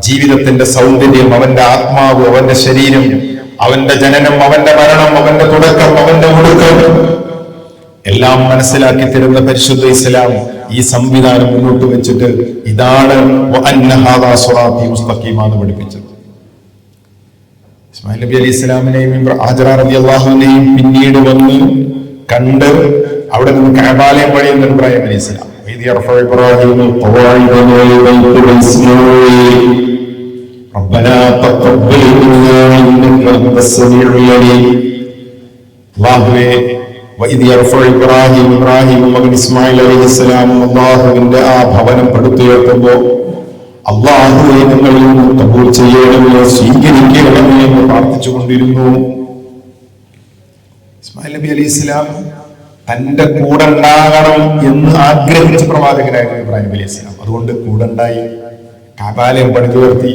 ജീവിതത്തിന്റെ സൗന്ദര്യം, അവന്റെ ആത്മാവ്, അവന്റെ ശരീരം, അവന്റെ ജനനം, അവന്റെ മരണം, അവന്റെ തുടക്കം, അവന്റെ ഒടുക്കം എല്ലാം മനസ്സിലാക്കി തരുന്ന പരിശുദ്ധ ഇസ്ലാം ഈ സംവിധാനം മുന്നോട്ട് വെച്ചിട്ട് ഇതാണ് എന്ന് പഠിപ്പിച്ചത്. ഇസ്മായിൽ നബി അലൈഹി ഇസ്ലാമിനെയും ഹാജറ റളിയല്ലാഹു അൻഹയും പിന്നീട് വന്ന് കണ്ട് അവിടെ നിന്ന് കഅബാലയം പണിയുന്ന ഇബ്രാഹിം അലൈഹി ഇസ്ലാം. ربنا تقبل منا انك انت السميع العليم. അല്ലാഹുവേ വഇദ് യർഫഉ ഇബ്രാഹിം മകൻ ഇസ്മായിൽ അലൈഹിസ്സലാം അല്ലാഹുവിന്റെ ആ ഭവനം പടുത്തുയർത്തുമ്പോൾ അല്ലാഹുവേ ഞങ്ങളിൽ നിന്ന് കബൂൽ ചെയ്യണമേ, സ്വീകരിക്കണമേ എന്ന് പ്രാർത്ഥിച്ചുകൊണ്ടിരുന്നു. ഇസ്മായിൽ നബി അലൈഹിസ്സലാം തന്റെ കൂടെ ഉണ്ടാകണം എന്ന് ആഗ്രഹിച്ച പ്രവാചകനായിരുന്നു ഇബ്രാഹിം അലൈഹി ഇസ്ലാം. അതുകൊണ്ട് കൂടെ ഉണ്ടായി, കഅബാലയം പണിതുയർത്തി.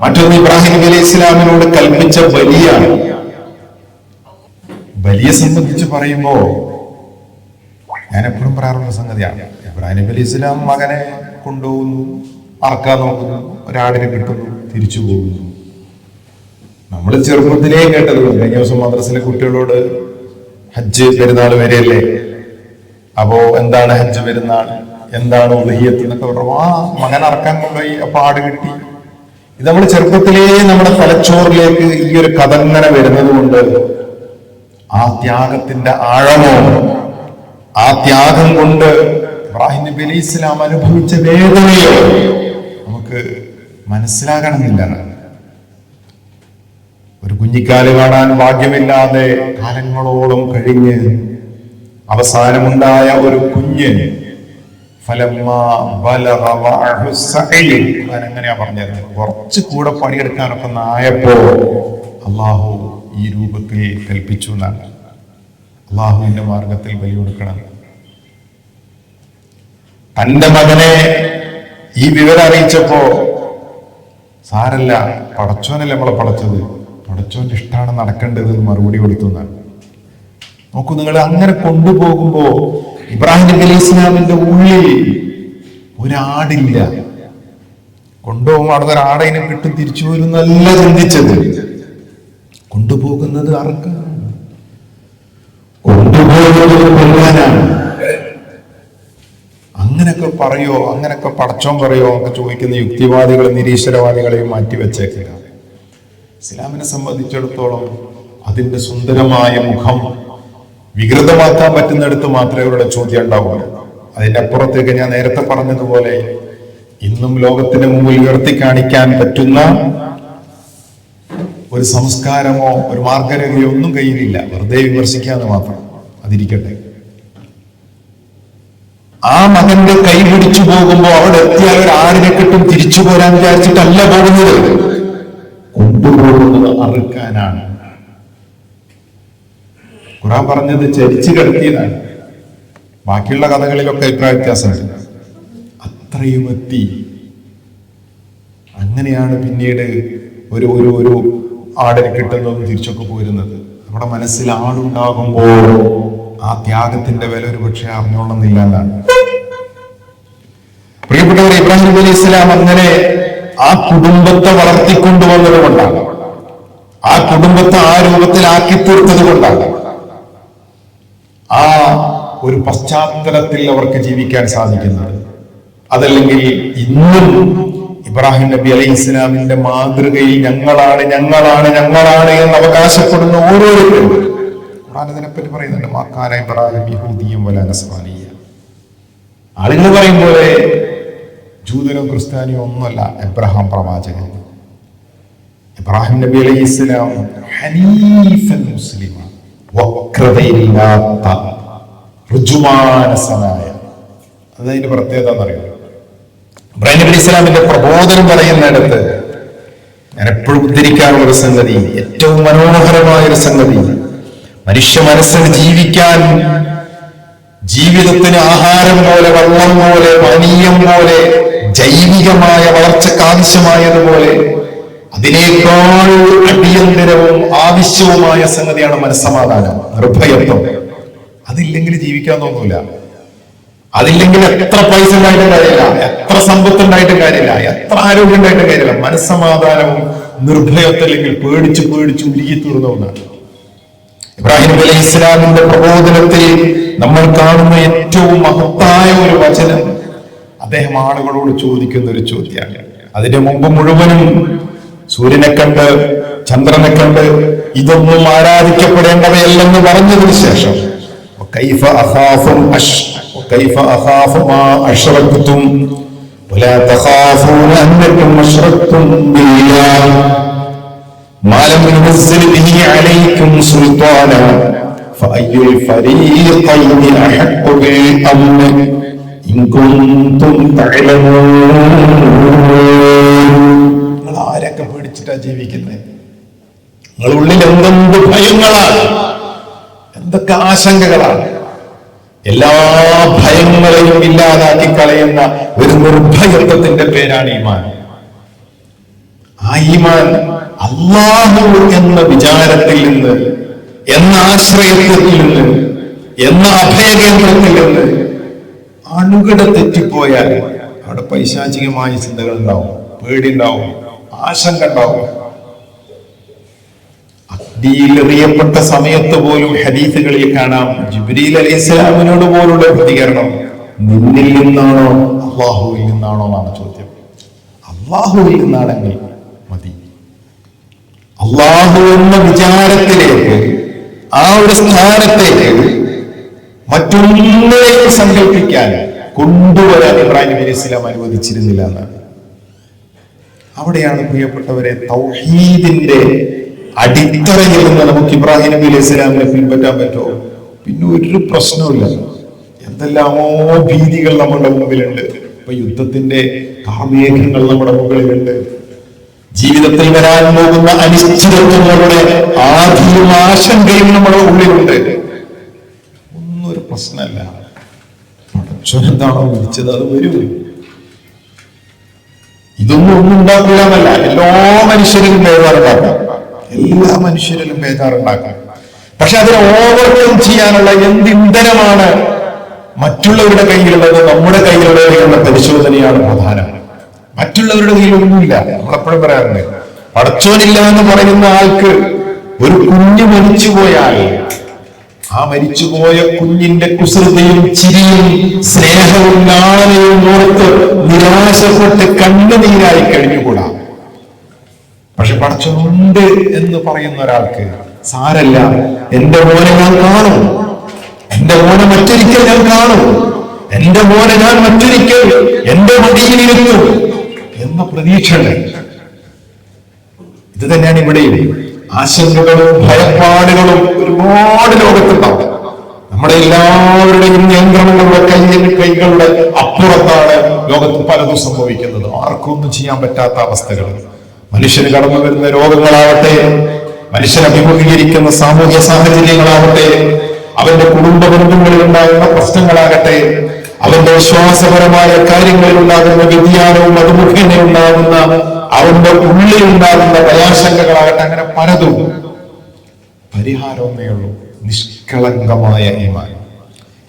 മറ്റൊന്ന് ഇബ്രാഹിം നബി അലൈഹി ഇസ്ലാമിനോട് കൽപ്പിച്ച ബലിയാണ്. ബലിയെ സംബന്ധിച്ച് പറയുമ്പോ ഞാൻ എപ്പോഴും പറയാറുള്ള സംഗതിയാണ്, ഇബ്രാഹിം നബി അലൈഹി ഇസ്ലാം മകനെ കൊണ്ടുപോകുന്നു, അറക്കാൻ നോക്കുന്നു, ഒരാടിനെ കിട്ടുന്നു, തിരിച്ചു പോകുന്നു. നമ്മൾ ചെറുപ്പത്തിലേ കേട്ടത്, കഴിഞ്ഞ ദിവസം മദ്രസിലെ കുട്ടികളോട് ഹജ്ജ് പെരുന്നാൾ വരെയല്ലേ, അപ്പോ എന്താണ് ഹജ്ജ് പെരുന്നാൾ, എന്താണ് ഉദ്ഹിയ്യത്ത് എന്നൊക്കെ പറഞ്ഞു. ആ മകൻ അറക്കാൻ കൊണ്ടുപോയി, അപ്പൊ ആട് കിട്ടി. ഇത് നമ്മൾ ചെറുപ്പത്തിലേ നമ്മുടെ തലച്ചോറിലേക്ക് ഈ ഒരു കഥ ഇങ്ങനെ വരുന്നത് കൊണ്ട് ആ ത്യാഗത്തിന്റെ ആഴമോ, ആ ത്യാഗം കൊണ്ട് ഇബ്രാഹിം നബി അലൈഹി ഇസ്ലാം അനുഭവിച്ച വേദനയോ നമുക്ക് മനസ്സിലാകണമെന്നില്ല. ഒരു കുഞ്ഞിക്കാല് കാണാൻ ഭാഗ്യമില്ലാതെ കാലങ്ങളോളം കഴിഞ്ഞ് അവസാനമുണ്ടായ ഒരു കുഞ്ഞ് അങ്ങനെയാ പറഞ്ഞത്. കുറച്ച് കൂടെ പണിയെടുക്കാനൊക്കെ ആയപ്പോ അള്ളാഹു ഈ രൂപത്തിൽ കൽപ്പിച്ചു എന്നാണ്. അള്ളാഹുവിന്റെ മാർഗത്തിൽ ബലി കൊടുക്കണം. തന്റെ മകനെ ഈ വിവരം അറിയിച്ചപ്പോ സാരല്ല, പടച്ചോനല്ലേ നമ്മളെ പടച്ചത്, പടച്ചോന്റെ ഇഷ്ടമാണ് നടക്കേണ്ടത് എന്ന് മറുപടി കൊടുത്തു എന്നാണ്. നോക്കൂ നിങ്ങൾ, അങ്ങനെ കൊണ്ടുപോകുമ്പോ ഇബ്രാഹിം നബി അലൈഹി ഇസ്ലാമിന്റെ ഉള്ളിൽ ഒരാടില്ല. കൊണ്ടുപോകുമ്പോൾ അവിടെ ഒരാടയിനെ കിട്ടും, തിരിച്ചു വരും നല്ല ചിന്തിച്ചത്. കൊണ്ടുപോകുന്നത് ആർക്കാണ്? കൊണ്ടുപോകുന്നത് കൊല്ലാനാണ്. അങ്ങനൊക്കെ പറയോ, അങ്ങനൊക്കെ പടച്ചോൻ പറയോ ഒക്കെ ചോദിക്കുന്ന യുക്തിവാദികളും നിരീശ്വരവാദികളെയും മാറ്റിവെച്ചേക്കില്ല. ഇസ്ലാമിനെ സംബന്ധിച്ചിടത്തോളം അതിന്റെ സുന്ദരമായ മുഖം വികൃതമാക്കാൻ പറ്റുന്നിടത്ത് മാത്രമേ അവരുടെ ചോദ്യം ഉണ്ടാവുള്ളൂ. അതിന്റെ അപ്പുറത്തേക്ക് ഞാൻ നേരത്തെ പറഞ്ഞതുപോലെ ഇന്നും ലോകത്തിന് മുമ്പിൽ ഉയർത്തി കാണിക്കാൻ പറ്റുന്ന ഒരു സംസ്കാരമോ ഒരു മാർഗരേഖയോ ഒന്നും കയ്യിലില്ല. വെറുതെ വിമർശിക്കാന്ന് മാത്രം. അതിരിക്കട്ടെ. ആ മകന്റെ കൈ പിടിച്ചു പോകുമ്പോ അവിടെ എത്തിയാൽ ഒരു ആടിനെ കിട്ടും, തിരിച്ചു പോരാൻ വിചാരിച്ചിട്ടല്ല പോകുന്നത്, കൊണ്ടുപോകുന്നത് അറുക്കാനാണ്. ഖുർആൻ പറഞ്ഞത് ചരിച്ചു കിടത്തിയതാണ്. ബാക്കിയുള്ള കഥകളിലൊക്കെ അഭിപ്രായ വ്യത്യാസമുണ്ട്. അത്രയും എത്തി. അങ്ങനെയാണ് പിന്നീട് ഒരു ഒരു ഒരു ആടിനെ കിട്ടുന്നതും തിരിച്ചൊക്കെ പോരുന്നത്. നമ്മുടെ മനസ്സിൽ ആടുണ്ടാകുമ്പോൾ ആ ത്യാഗത്തിന്റെ വില ഒരു പക്ഷെ അറിഞ്ഞോളന്നില്ല എന്നാണ്. പ്രിയപ്പെട്ടവർ, ഇബ്രാഹിം നബി അലൈഹി ഇസ്ലാം അങ്ങനെ ആ കുടുംബത്തെ വളർത്തിക്കൊണ്ടുവന്നത് കൊണ്ടാണ്, ആ കുടുംബത്തെ ആ രൂപത്തിലാക്കി തീർത്തത് കൊണ്ടാണ് ആ ഒരു പശ്ചാത്തലത്തിൽ അവർക്ക് ജീവിക്കാൻ സാധിക്കുന്നത്. അതല്ലെങ്കിൽ ഇന്നും ഇബ്രാഹിം നബി അലൈഹി ഇസ്ലാമിന്റെ മാതൃകയിൽ ഞങ്ങളാണ് ഞങ്ങളാണ് ഞങ്ങളാണ് എന്ന് അവകാശപ്പെടുന്ന ഓരോരുത്തരും ഖുർആൻ ഇതിനെപ്പറ്റി പറയുന്നുണ്ട്. മാകാന ഇബ്രാഹിം യഹൂദിയ്യൻ വലാ നസ്റാനിയ്യ. ആളുകൾ പറയും പോലെ ജൂതനോ ക്രിസ്ത്യാനിയോ ഒന്നുമല്ല ഇബ്രാഹിം പ്രവാചകൻ. ഇബ്രാഹിം നബി അലൈഹി ഇസ്ലാം ഹനീഫൻ മുസ്ലിം, വക്രതയില്ലാത്ത ഋജുമാനസനായ. അതതിന്റെ പ്രത്യേകത എന്നറിയാം. ഇബ്രാഹിം നബി ഇസ്ലാമിന്റെ പ്രബോധനം പറയുന്നിടത്ത് ഞാൻ എപ്പോഴും ഉദ്ധരിക്കാറുള്ള ഒരു സംഗതി, ഏറ്റവും മനോഹരമായ ഒരു സംഗതി, മനുഷ്യ മനസ്സിന് ജീവിക്കാൻ, ജീവിതത്തിന് ആഹാരം പോലെ, വെള്ളം പോലെ, പാനീയം പോലെ, ജൈവികമായ വളർച്ചയ്ക്ക് ആവശ്യമായതുപോലെ അതിനേക്കാൾ അടിയന്തരവും ആവശ്യവുമായ സംഗതിയാണ് മനസ്സമാധാനം, നിർഭയത്വം. അതില്ലെങ്കിൽ ജീവിക്കാൻ തോന്നൂല. അതില്ലെങ്കിൽ എത്ര പൈസ ഉണ്ടായിട്ടും കാര്യമില്ല, എത്ര സമ്പത്ത് ഉണ്ടായിട്ടും കാര്യമില്ല, എത്ര ആരോഗ്യം ഉണ്ടായിട്ടും കാര്യമില്ല. മനസ്സമാധാനവും നിർഭയത്വം അല്ലെങ്കിൽ പേടിച്ച് പേടിച്ച് ഉരുകിത്തീർന്ന ഒന്നാണ്. ഇബ്രാഹിം നബി അലൈഹി ഇസ്ലാമിന്റെ പ്രബോധനത്തിൽ നമ്മൾ കാണുന്ന ഏറ്റവും മഹത്തായ ഒരു വചനം, അദ്ദേഹം ആളുകളോട് ചോദിക്കുന്ന ഒരു ചോദ്യമാണ്. അതിന്റെ മുമ്പ് മുഴുവനും സൂര്യനെ കണ്ട് ചന്ദ്രനെ കണ്ട് ഇതൊന്നും ആരാധിക്കപ്പെടേണ്ടവയല്ലെന്ന് പറഞ്ഞതിന് ശേഷം وكيف أخاف ما أشركتم ولا تخافون أنكم أشركتم بالله ما لم ينزل به عليكم سلطانا فأي الفريقين أحق بالأمن إن كنتم تعلمون. ആരൊക്കെ പേടിച്ചിട്ടാ ജീവിക്കുന്നത്? നിങ്ങളുടെ ഉള്ളിൽ എന്തെന്ത് ഭയങ്ങളാണ്, എന്തൊക്കെ ആശങ്കകളാണ്. എല്ലാ ഭയങ്ങളെയും ഇല്ലാതാക്കി കളയുന്ന ഒരു നിർഭയത്വത്തിന്റെ പേരാണ് ഈമാൻ. ആ ഈമാൻ അല്ലാഹു എന്ന വിചാരത്തിൽ നിന്ന്, എന്ന ആശ്രയത്തിൽ നിന്ന്, എന്ന അഭയകേന്ദ്രത്തിൽ നിന്ന് അണുകിട തെറ്റിപ്പോയാൽ അവിടെ പൈശാചികമായ ചിന്തകൾ ഉണ്ടാവും, പേടി ഉണ്ടാവും, ആശങ്ക ഉണ്ടാവും. അഗ്നിയിലെറിയപ്പെട്ട സമയത്ത് പോലും ഹദീസുകളിൽ കാണാം ജിബ്രീൽ അലൈഹിസ്സലാമിനോട് പോലുള്ള പ്രതികരണം നിന്നിൽ നിന്നാണോ അള്ളാഹുവിൽ നിന്നാണോ എന്നാണ് ചോദ്യം. അള്ളാഹുവിൽ നിന്നാണെങ്കിൽ മതി. അള്ളാഹു എന്ന വിചാരത്തിലേക്ക്, ആ ഒരു സ്ഥാനത്തേക്ക് മറ്റൊന്നിനെയും സങ്കല്പിക്കാൻ കൊണ്ടുവരാൻ ഇബ്രാഹിം നബി അലൈഹി സ്വലാം അനുവദിച്ചിരുന്നില്ല എന്നാണ്. അവിടെയാണ് പ്രിയപ്പെട്ടവരെ തൗഹീദിന്റെ അടിത്തറയിൽ നിന്ന് നമുക്ക് ഇബ്രാഹിം നബി അലൈഹി സ്വലാമിനെ പിൻപറ്റാൻ പറ്റുമോ? പിന്നെ ഒരു പ്രശ്നമില്ല. എന്തെല്ലാമോ ഭീതികൾ നമ്മുടെ മുമ്പിലുണ്ട്. ഇപ്പൊ യുദ്ധത്തിന്റെ കാർമേഘങ്ങൾ നമ്മുടെ മുകളിലുണ്ട്. ജീവിതത്തിൽ വരാൻ പോകുന്ന അനിശ്ചിതത്വങ്ങളുടെ ആധിയും ആശങ്കയും നമ്മുടെ ഉള്ളിലുണ്ട്. ഒന്നും ഒരു പ്രശ്നമല്ല. എന്താണോ വിളിച്ചത് അത് വരൂ. ഒന്നും ഉണ്ടാക്കില്ല. എല്ലാ മനുഷ്യരിലും ബേജാറുണ്ടാക്കാം. എല്ലാ മനുഷ്യരിലും ബേജാറുണ്ടാക്കാം. പക്ഷെ അതിനെ ഓവർകം ചെയ്യാനുള്ള എന്ത് ഇന്ധനമാണ് മറ്റുള്ളവരുടെ കയ്യിലുള്ളത്, നമ്മുടെ കയ്യിലുള്ളത് എന്ന പരിശോധനയാണ് പ്രധാനം. മറ്റുള്ളവരുടെ കയ്യിലൊന്നുമില്ല. നമ്മളെപ്പോഴും പറയാറുണ്ട്, പടച്ചോനില്ല എന്ന് പറയുന്ന ആൾക്ക് ഒരു കുഞ്ഞ് മരിച്ചുപോയാൽ ആ മരിച്ചുപോയ കുഞ്ഞിന്റെ കുസൃതിയും ചിരിയും സ്നേഹവും ലാളനയും ഓർത്ത് നിരാശപ്പെട്ട് കണ്ണുനീരായി കഴിഞ്ഞുകൂടാ. പക്ഷെ പടച്ചോനുണ്ട് എന്ന് പറയുന്ന ഒരാൾക്ക് സാരല്ല, എന്റെ മോനെ ഞാൻ കാണും, എന്റെ മോനെ മറ്റൊരിക്കൽ ഞാൻ കാണും, എന്റെ മോനെ ഞാൻ മറ്റൊരിക്കൽ എന്റെ മടിയിലിരുത്തും എന്ന പ്രതീക്ഷയുണ്ട്. ഇത് തന്നെയാണ് ഇവിടെയും. ആശങ്കകളും ഭയപ്പാടുകളും ഒരുപാട് ലോകത്തുണ്ടാവും. നമ്മുടെ എല്ലാവരുടെയും നിയന്ത്രണങ്ങളുടെ കൈകളുടെ അപ്പുറത്താണ് ലോകത്ത് പലതും സംഭവിക്കുന്നത്. ആർക്കും ഒന്നും ചെയ്യാൻ പറ്റാത്ത അവസ്ഥകൾ, മനുഷ്യന് കടന്നു വരുന്ന രോഗങ്ങളാവട്ടെ, മനുഷ്യൻ അഭിമുഖീകരിക്കുന്ന സാമൂഹ്യ സാഹചര്യങ്ങളാവട്ടെ, അവന്റെ കുടുംബ ബന്ധങ്ങളിൽ ഉണ്ടാകുന്ന പ്രശ്നങ്ങളാകട്ടെ, അവന്റെ വിശ്വാസപരമായ കാര്യങ്ങളിൽ ഉണ്ടാകുന്ന വ്യതിയാനവും അതുമുഖേന ഉണ്ടാകുന്ന അവന്റെ ഉള്ളിൽ ഉണ്ടാകുന്ന ഭയാശങ്കകളാകട്ടെ, അങ്ങനെ പലതും പരിഹാരമേ ഉള്ളൂ. നിഷ്കളങ്കമായ ഈമാൻ.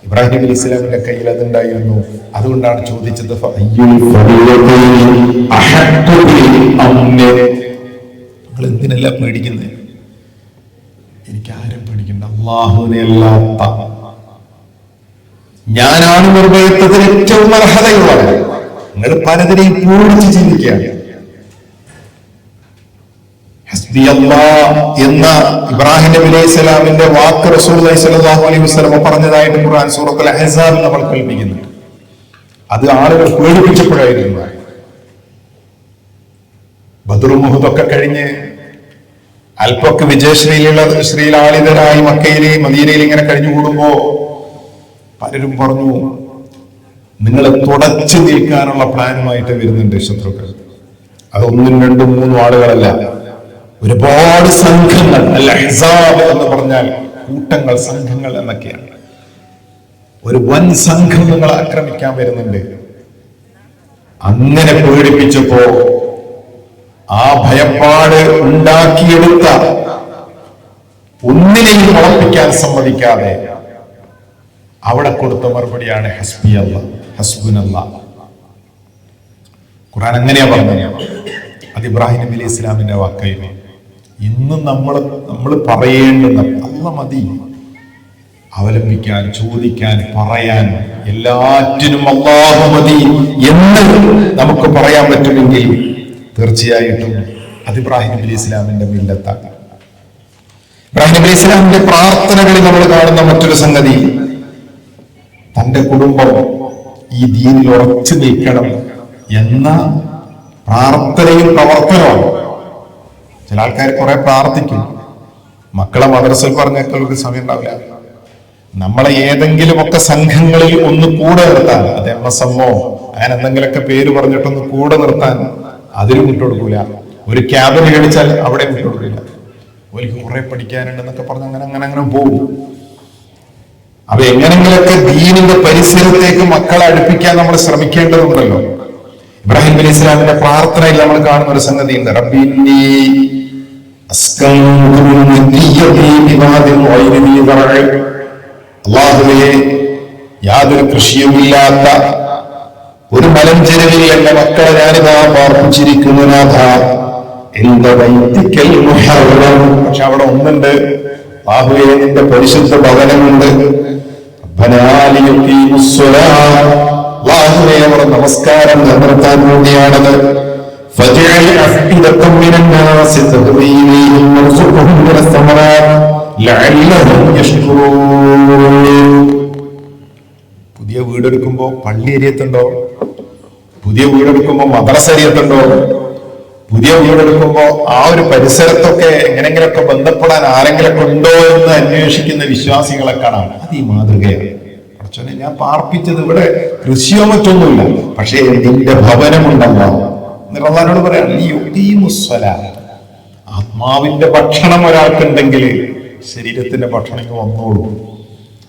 ഇബ്രാഹിം നബി ഇസ്ലാമിന്റെ കയ്യിൽ അതുണ്ടായിരുന്നു. അതുകൊണ്ടാണ് ചോദിച്ചത്, നിങ്ങൾ എന്തിനല്ല പേടിക്കുന്നത്? എനിക്ക് ആരും പേടിക്കണ്ട, അള്ളാഹുവിനെ അല്ലാത്ത ഞാനാണ് നിർഭയത്വത്തിന് ഏറ്റവും അർഹതയുള്ളത്. നിങ്ങൾ പലതിനെയും പൂർണ്ണിച്ച് ജീവിക്കുകയാണ്. എന്ന ഇബ്രാഹിം നബി അലൈഹി സ്വലാമിന്റെ വാക്ക് റസൂലുള്ളാഹി സ്വല്ലല്ലാഹു അലൈഹി വസല്ലം പറഞ്ഞതായിട്ട് ഖുർആൻ സൂറത്തുൽ അഹ്സാബിൽ നമ്മൾ കേൾപ്പിക്കുന്നുണ്ട്. അത് ആളുകൾ പേടിപ്പിച്ചപ്പോഴായിരുന്നു. ബദറും ഉഹുദൊക്കെ കഴിഞ്ഞ് അല്പമൊക്കെ ശ്രീലാളിതരായി മക്കയിലെയും മദീനയിലും ഇങ്ങനെ കഴിഞ്ഞുകൂടുമ്പോ പലരും പറഞ്ഞു, നിങ്ങളെ തുടച്ചു നീക്കാനുള്ള പ്ലാനുമായിട്ട് വരുന്നുണ്ട് ശത്രുക്കൾ. അത് ഒന്നും രണ്ടും മൂന്നും ആളുകളല്ല, ഒരുപാട് സംഘങ്ങൾ. അൽ അഹ്സാബ് എന്ന് പറഞ്ഞാൽ കൂട്ടങ്ങൾ, സംഘങ്ങൾ എന്നൊക്കെയാണ്. ഒരു വൻ സംഘം നിങ്ങൾ ആക്രമിക്കാൻ വരുന്നുണ്ട്. അങ്ങനെ പേടിപ്പിച്ചപ്പോ ആ ഭയപ്പാട് ഉണ്ടാക്കിയെടുത്ത ഒന്നിനെയും ഉറപ്പിക്കാൻ സമ്മതിക്കാതെ അവിടെ കൊടുത്ത മറുപടിയാണ് ഹസ്ബി അല്ലാഹ്, ഹസ്ബുനല്ലാഹ്. ഖുർആൻ അങ്ങനെയാ പറഞ്ഞത്. അത് ഇബ്രാഹിം നബി അലൈഹി ഇസ്ലാമിന്റെ വാക്കായിരുന്നു. ഇന്നും നമ്മൾ പറയേണ്ടുന്ന അല്ലാഹ് മതി, അവലംബിക്കാൻ, ചോദിക്കാൻ, പറയാൻ, എല്ലാറ്റിനും അല്ലാഹു മതി എന്ന് നമുക്ക് പറയാൻ പറ്റുമെങ്കിൽ തീർച്ചയായിട്ടും അത് ഇബ്രാഹിം നബി അലൈഹി ഇസ്ലാമിന്റെ മില്ലത്താണ്. ഇബ്രാഹിം നബി അലൈഹി ഇസ്ലാമിന്റെ പ്രാർത്ഥനകളിൽ നമ്മൾ കാണുന്ന മറ്റൊരു സംഗതി, തന്റെ കുടുംബം ഈ ദീനിൽ ഉറച്ചു നിൽക്കണം എന്ന പ്രാർത്ഥനയും പ്രവർത്തനവും. ചില ആൾക്കാർ കുറെ പ്രാർത്ഥിക്കും, മക്കളെ മദ്രസയിൽ പറഞ്ഞേക്കൊരു സമയം ഉണ്ടാവില്ല. നമ്മളെ ഏതെങ്കിലുമൊക്കെ സംഘങ്ങളിൽ ഒന്ന് കൂടെ നിർത്താൻ, അത് MSMO അങ്ങനെ എന്തെങ്കിലുമൊക്കെ പേര് പറഞ്ഞിട്ടൊന്ന് കൂടെ നിർത്താൻ അതിലും വിട്ടുകൊടുക്കൂല. ഒരു ക്യാബിന് കഴിച്ചാൽ അവിടെ വിട്ടുകൊടുക്കില്ല. ഒരിക്കൽ കുറെ പഠിക്കാനുണ്ടെന്നൊക്കെ പറഞ്ഞ് അങ്ങനെ പോകും. അപ്പൊ എങ്ങനെങ്കിലൊക്കെ ദീനിന്റെ പരിസരത്തേക്ക് മക്കളെ അടുപ്പിക്കാൻ നമ്മൾ ശ്രമിക്കേണ്ടതുണ്ടല്ലോ. ഇബ്രാഹിം അലൈഹി ഇസ്ലാമിന്റെ പ്രാർത്ഥനയിൽ നമ്മൾ കാണുന്ന ഒരു സംഗതി ഉണ്ട്. റബ്ബിന്നി അസ്കൻതു മിൻ ദിയ്യതി ബിവാദിൻ ഗൈരി ദീ ദറഅ. അല്ലാഹുവേ, യാതൊരു കൃഷിയുമില്ലാത്ത ഒരു മലഞ്ചെരുവിൽ എന്റെ മക്കളെ ഞാനിതാ പാർപ്പിച്ചിരിക്കുന്നു നാഥ. എന്റെ ബൈതിക്കൽ മുഹറം. പക്ഷെ അവിടെ ഒന്നുണ്ട്, അല്ലാഹുവേ, നിന്റെ പരിശുദ്ധ ഭവനമുണ്ട്. അല്ലാഹുവേ, അവർ നമസ്കാരം നിലനിർത്താൻ വേണ്ടിയാണത്. പുതിയ വീടെടുക്കുമ്പോ പള്ളി എരിയത്തുണ്ടോ? പുതിയ വീടെടുക്കുമ്പോ മദ്രസ എരിയത്തുണ്ടോ? പുതിയ വീടെടുക്കുമ്പോ ആ ഒരു പരിസരത്തൊക്കെ എങ്ങനെങ്കിലൊക്കെ ബന്ധപ്പെടാൻ ആരെങ്കിലൊക്കെ ഉണ്ടോ എന്ന് അന്വേഷിക്കുന്ന വിശ്വാസികളെ കാണാം. അത് ഈ മാതൃകയാണ്. കുറച്ചോനെ ഞാൻ പാർപ്പിച്ചത് ഇവിടെ കൃഷിയോ മറ്റൊന്നുമില്ല, പക്ഷേ നിന്റെ ഭവനമുണ്ടല്ലോ. അള്ളാഹുവിനോട് പറയാണ് നീ യുഖീമുസ്സല, ആത്മാവിന്റെ ഭക്ഷണം ഒരാൾക്കുണ്ടെങ്കിൽ ശരീരത്തിന്റെ ഭക്ഷണം വന്നോളൂ.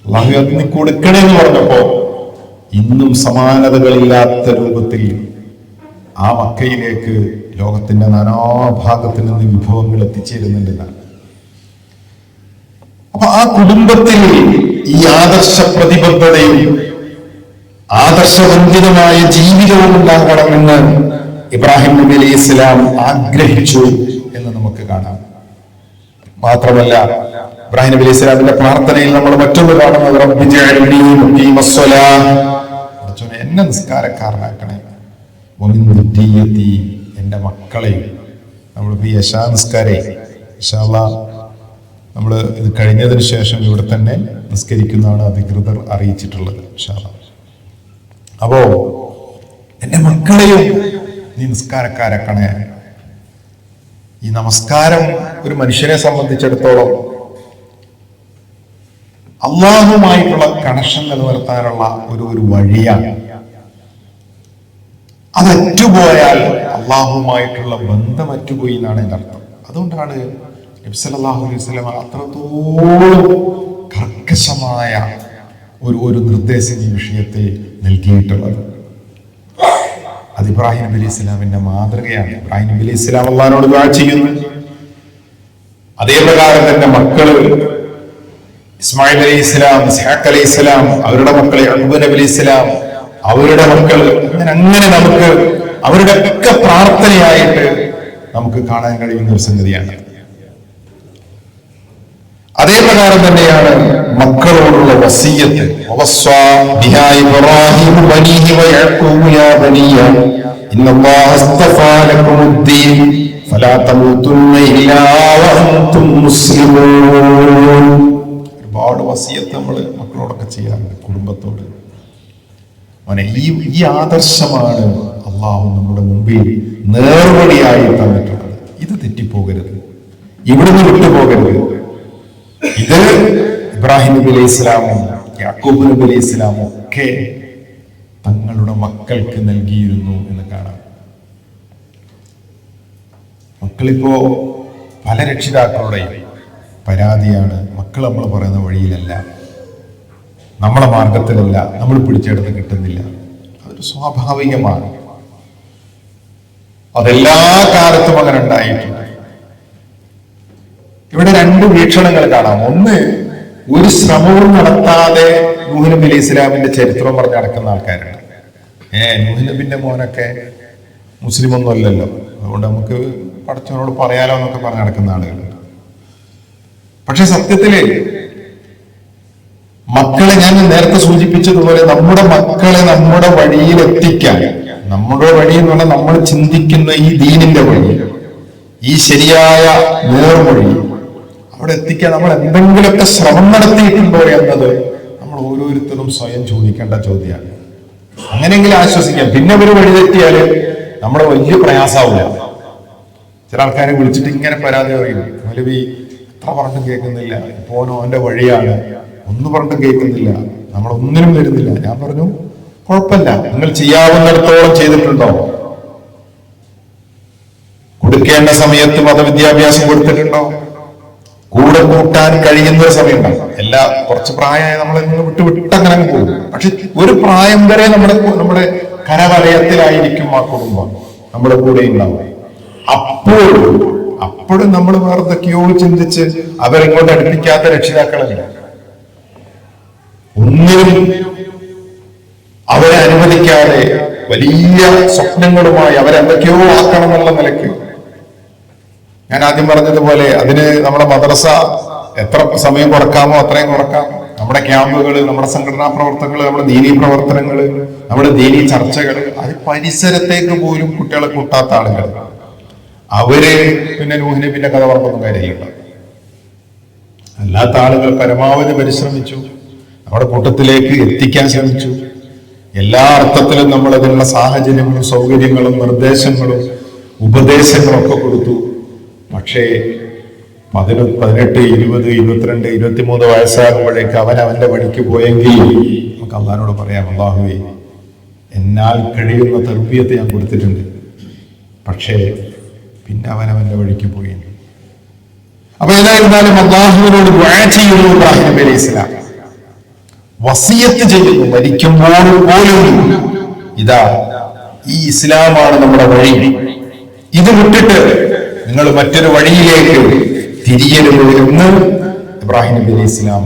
അള്ളാഹു അത് നീ കൊടുക്കണേന്ന് പറഞ്ഞപ്പോ ഇന്നും സമാനതകളില്ലാത്ത രൂപത്തിൽ ആ മക്കയിലേക്ക് ലോകത്തിന്റെ നാനാഭാഗത്തിൽ നിന്ന് വിഭവങ്ങൾ എത്തിച്ചേരുന്നുണ്ടെന്നാണ്. അപ്പൊ ആ കുടുംബത്തിൽ ഈ ആദർശ പ്രതിബദ്ധതയും ആദർശബന്ധിതമായ ജീവിതവും ഉണ്ടാകണമെന്ന് ഇബ്രാഹിം നബി അലൈഹി ഇസ്ലാം ആഗ്രഹിച്ചു എന്ന് നമുക്ക് കാണാം. മാത്രമല്ല ഇബ്രാഹിം നബി അലൈഹി ഇസ്ലാമിന്റെ പ്രാർത്ഥനയിൽ നമ്മൾ മറ്റൊന്ന് കാണുന്നത് റബ്ബി ജഅൽനി മുഖീമസ്സലാം, എന്നെ നിസ്കാരക്കാരനാക്കണേ, വമിൻ ദുർരിയ്യതി, എന്റെ മക്കളെയും. നമ്മളിപ്പോ ഈ യശാ നിസ്കാരേ ഇൻഷാ അല്ലാഹ് നമ്മൾ ഇത് കഴിഞ്ഞതിന് ശേഷം ഇവിടെ തന്നെ നിസ്കരിക്കുന്നതാണ് അധികൃതർ അറിയിച്ചിട്ടുള്ളത് ഇൻഷാ അല്ലാഹ്. അപ്പോ എന്റെ മക്കളെയും നീ നിസ്കാരക്കാരാക്കണേ. ഈ നമസ്കാരം ഒരു മനുഷ്യനെ സംബന്ധിച്ചിടത്തോളം അള്ളാഹുമായിട്ടുള്ള കണക്ഷൻ നിലനിർത്താനുള്ള ഒരു വഴിയാണ്. അത് അറ്റുപോയാൽ അള്ളാഹുമായിട്ടുള്ള ബന്ധം അറ്റുപോയി എന്നാണ് എൻ്റെ അർത്ഥം. അതുകൊണ്ടാണ് നബി സല്ലല്ലാഹു അലൈഹി വസല്ലം അത്രത്തോളം കർക്കശമായ ഒരു നിർദ്ദേശം ഈ വിഷയത്തെ നൽകിയിട്ടുള്ളത്. അത് ഇബ്രാഹിം നബി അലൈഹി ഇസ്ലാമിന്റെ മാതൃകയാണ്. ഇബ്രാഹിം നബി അലൈഹി ഇസ്ലാം അള്ളാഹിനോട് ദുആ ചെയ്യുന്നു. അതേപ്രകാരം തന്നെ മക്കള് ഇസ്മായിൽ അലൈഹി ഇസ്ലാം, ഇസ്ഹാഖ് അലൈഹി ഇസ്ലാം, അവരുടെ മക്കൾ യഅ്ഖൂബ് നബി അലൈഹി ഇസ്ലാം, അവരുടെ മക്കൾ, അങ്ങനെ നമുക്ക് അവരുടെ ഒക്കെ പ്രാർത്ഥനയായിട്ട് നമുക്ക് കാണാൻ കഴിയുന്ന ഒരു സംഗതിയാണ്. അതേപ്രകാരം തന്നെയാണ് മക്കളോടുള്ള വസിയ്യത്ത്. വവസ്സാ ബിഹാ ഇബ്രാഹീം ബനീഹി വയഅ്ഖൂബു യാ ബനിയ ഇന്നല്ലാഹ അസ്തഫാ ലക്കുമുദ്ദീൻ ഫലാ തമൂതുന്ന ഇല്ലാ വഅൻതും മുസ്ലിമൂൻ. ഒരുപാട് വസിയ്യത്ത് നമ്മൾ മക്കളോടൊക്കെ ചെയ്യാറുണ്ട്, കുടുംബത്തോട്. ഈ ആദർശമാണ് അള്ളാഹു നമ്മുടെ മുമ്പിൽ നേർവഴിയായി തന്നിട്ടുള്ളത്. ഇത് തെറ്റിപ്പോകരുത്, ഇവിടുന്ന് വിട്ടുപോകരുത്. ഇത് ഇബ്രാഹിം നബി അലൈഹി ഇസ്ലാമും യാക്കൂബ് നബി അലൈഹി ഇസ്ലാമും ഒക്കെ തങ്ങളുടെ മക്കൾക്ക് നൽകിയിരുന്നു എന്ന് കാണാം. മക്കളിപ്പോ പല രക്ഷിതാക്കളുടെയും പരാതിയാണ്, മക്കൾ നമ്മൾ പറയുന്ന വഴിയിലല്ല, നമ്മളെ മാർഗത്തിലല്ല, നമ്മൾ പിടിച്ചെടുത്ത് കിട്ടുന്നില്ല. അതൊരു സ്വാഭാവികമാണ്. അതെല്ലാ കാലത്തും അങ്ങനെ ഉണ്ടായിട്ടുണ്ട്. ഇവിടെ രണ്ട് വീക്ഷണങ്ങൾ കാണാം. ഒന്ന്, ഒരു ശ്രമവും നടത്താതെ നൂഹ് നബി അലൈഹി ഇസ്ലാമിന്റെ ചരിത്രം പറഞ്ഞ് നടക്കുന്ന ആൾക്കാരുണ്ട്. നൂഹ് നബിന്റെ മോനൊക്കെ മുസ്ലിം ഒന്നും അല്ലല്ലോ, അതുകൊണ്ട് നമുക്ക് പടച്ചവനോട് പറയാലോ എന്നൊക്കെ പറഞ്ഞ് നടക്കുന്ന ആളുകളുണ്ട്. പക്ഷെ സത്യത്തില് മക്കളെ, ഞാൻ നേരത്തെ സൂചിപ്പിച്ചതുപോലെ, നമ്മുടെ മക്കളെ നമ്മുടെ വഴിയിൽ എത്തിക്കാൻ, നമ്മുടെ വഴി എന്ന് പറഞ്ഞാൽ നമ്മൾ ചിന്തിക്കുന്ന ഈ ദീനിന്റെ വഴി, ഈ ശരിയായ നേർവഴി അവിടെ എത്തിക്കാൻ നമ്മൾ എന്തെങ്കിലുമൊക്കെ ശ്രമം നടത്തിയിട്ടുണ്ടോ എന്നത് നമ്മൾ ഓരോരുത്തരും സ്വയം ചോദിക്കേണ്ട ചോദ്യമാണ്. അങ്ങനെയെങ്കിലും ആശ്വസിക്കാം. പിന്നെ ഒരു വഴി തെറ്റിയാല് നമ്മുടെ വലിയ പ്രയാസമാവില്ല. ചില ആൾക്കാരെ വിളിച്ചിട്ട് ഇങ്ങനെ പരാതി പറയും, മൗലവി എത്ര പറഞ്ഞും കേൾക്കുന്നില്ല, പോനോ അവന്റെ വഴിയാണ്, ഒന്നും പറഞ്ഞും കേൾക്കുന്നില്ല, നമ്മളൊന്നിനും വരുന്നില്ല. ഞാൻ പറഞ്ഞു, കുഴപ്പമില്ല, നിങ്ങൾ ചെയ്യാവുന്നിടത്തോളം ചെയ്തിട്ടുണ്ടോ? കൊടുക്കേണ്ട സമയത്ത് മതവിദ്യാഭ്യാസം കൊടുത്തിട്ടുണ്ടോ? കൂടെ കൂട്ടാൻ കഴിയുന്ന ഒരു സമയം ഉണ്ടാവും. എല്ലാ കുറച്ച് പ്രായമായ നമ്മളെ വിട്ടങ്ങനെ പോകും. പക്ഷെ ഒരു പ്രായം വരെ നമ്മുടെ കരവലയത്തിലായിരിക്കും ആ കുടുംബം, നമ്മുടെ കൂടെ ഉണ്ടാവും. അപ്പോഴും നമ്മൾ വേറെ എന്തൊക്കെയോ ചിന്തിച്ച് അവരെങ്ങോട്ട് അടുപ്പിക്കാത്ത രക്ഷിതാക്കളല്ല. ഒന്നിനും അവരെ അനുവദിക്കാതെ വലിയ സ്വപ്നങ്ങളുമായി അവരെന്തൊക്കെയോ ആക്കണം എന്നുള്ള നിലയ്ക്ക്, ഞാൻ ആദ്യം പറഞ്ഞതുപോലെ, അതിന് നമ്മുടെ മദ്രസ എത്ര സമയം കുറക്കാമോ അത്രയും കുറക്കാം. നമ്മുടെ ക്യാമ്പുകൾ, നമ്മുടെ സംഘടനാ പ്രവർത്തനങ്ങൾ, നമ്മുടെ ദീനീ പ്രവർത്തനങ്ങൾ, നമ്മുടെ ദീനീ ചർച്ചകൾ, അത് പരിസരത്തേക്ക് പോലും കുട്ടികളെ കൂട്ടാത്ത ആളുകൾ, അവര് പിന്നെ നൂഹ് നബിന്റെ കഥ പറഞ്ഞൊന്നും കാര്യമില്ല. അല്ലാത്ത ആളുകൾ പരമാവധി പരിശ്രമിച്ചു, നമ്മുടെ കൂട്ടത്തിലേക്ക് എത്തിക്കാൻ ശ്രമിച്ചു. എല്ലാ അർത്ഥത്തിലും നമ്മൾ അതിനുള്ള സാഹചര്യങ്ങളും സൗകര്യങ്ങളും നിർദ്ദേശങ്ങളും ഉപദേശങ്ങളും ഒക്കെ കൊടുത്തു. പക്ഷേ 18, 20, 22, 23 വയസ്സാകുമ്പോഴേക്ക് അവന്റെ വഴിക്ക് പോയെങ്കിൽ നമുക്ക് അള്ളാഹിനോട് പറയാം, അള്ളാഹുവേ, എന്നാൽ കഴിയുന്ന തർബിയത്ത് ഞാൻ കൊടുത്തിട്ടുണ്ട്, പക്ഷേ പിന്നെ അവന്റെ വഴിക്ക് പോയി. അപ്പൊ ഏതായിരുന്നാലും അള്ളാഹുവിനോട് ദുആ ചെയ്യുന്നു ഇബ്രാഹിം നബി അലൈഹി സ്വലാം, വസിയത്ത് ചെയ്യുന്നു മരിക്കുമ്പോൾ പോലും, ഇതാ ഈ ഇസ്ലാമാണ് നമ്മുടെ വഴി, ഇത് വിട്ടിട്ട് നിങ്ങൾ മറ്റൊരു വഴിയിലേക്ക് തിരിയരുത് എന്ന് ഇബ്രാഹിം നബി അലൈഹി സ്വലാം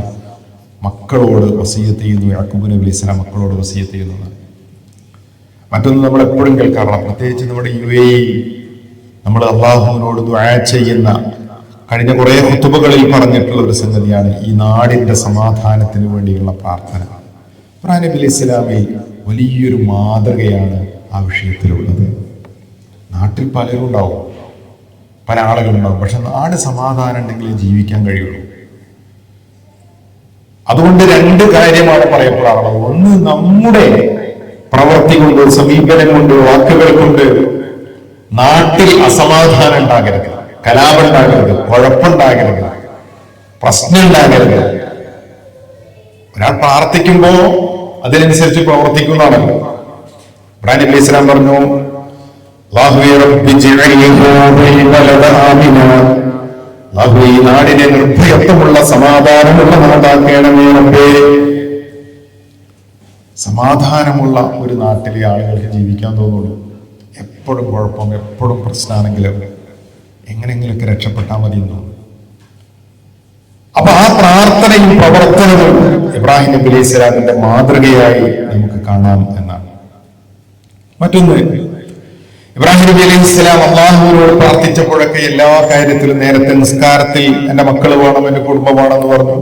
മക്കളോട് വസിയത്ത് ചെയ്യുന്നു. യാക്കൂബ് നബി അലൈഹി സ്വലാം മക്കളോട് വസിയത്ത് ചെയ്യുന്നത്. മറ്റൊന്ന് നമ്മൾ എപ്പോഴും കേൾക്കാറുള്ള, പ്രത്യേകിച്ച് നമ്മുടെ UAE നമ്മൾ അള്ളാഹുവിനോട് ദുആ ചെയ്യുന്ന, കഴിഞ്ഞ കുറെ ഖുതുബകളിൽ പറഞ്ഞിട്ടുള്ള ഒരു സംഗതിയാണ് ഈ നാടിന്റെ സമാധാനത്തിന് വേണ്ടിയുള്ള പ്രാർത്ഥന. ഇബ്രാഹിം നബി അലൈഹി സ്വലാമിൽ വലിയൊരു മാതൃകയാണ് ആ വിഷയത്തിലുള്ളത്. നാട്ടിൽ പലരും ഉണ്ടാവും, പല ആളുകളുണ്ടാവും, പക്ഷെ നാട് സമാധാനം ഉണ്ടെങ്കിൽ ജീവിക്കാൻ കഴിയുള്ളൂ. അതുകൊണ്ട് രണ്ട് കാര്യമാണ് പറയപ്പെടാറുള്ളത്. ഒന്ന്, നമ്മുടെ പ്രവൃത്തി കൊണ്ട്, സമീപനം കൊണ്ട്, വാക്കുകൾ കൊണ്ട് നാട്ടിൽ അസമാധാനം ഉണ്ടാകരുത്, കലാപം ഉണ്ടാകരുത്, കുഴപ്പമുണ്ടാകരുത്, പ്രശ്നം ഉണ്ടാകരുത്. ഒരാൾ പ്രാർത്ഥിക്കുമ്പോ അതിനനുസരിച്ച് പ്രവർത്തിക്കുന്നതാണല്ലോ. ഇബ്രാഹിം നബി അലൈഹി സ്വലാം പറഞ്ഞു, ഈ നാടിനെ നിർഭയത്വമുള്ള സമാധാനമുള്ള നാടാക്കണമേ റബ്ബേ. സമാധാനമുള്ള ഒരു നാട്ടിലെ ആളുകൾക്ക് ജീവിക്കാൻ തോന്നുള്ളൂ. എപ്പോഴും കുഴപ്പം, എപ്പോഴും പ്രശ്നമാണെങ്കിലും എങ്ങനെയെങ്കിലുമൊക്കെ രക്ഷപ്പെട്ടാൽ മതി എന്ന് തോന്നുന്നു. അപ്പൊ ആ പ്രാർത്ഥനയും പ്രവർത്തനവും ഇബ്രാഹിം നബി അലൈഹി സ്വലാമിന്റെ മാതൃകയായി നമുക്ക് കാണാം എന്നാണ്. മറ്റൊന്ന്, ഇബ്രാഹിം നബി അലൈഹി സ്വലാം അള്ളാഹുവിനോട് പ്രാർത്ഥിച്ചപ്പോഴൊക്കെ എല്ലാ കാര്യത്തിലും, നേരത്തെ നിസ്കാരത്തിൽ എന്റെ മക്കൾ വേണം, എന്റെ കുടുംബം വേണമെന്ന് പറഞ്ഞു.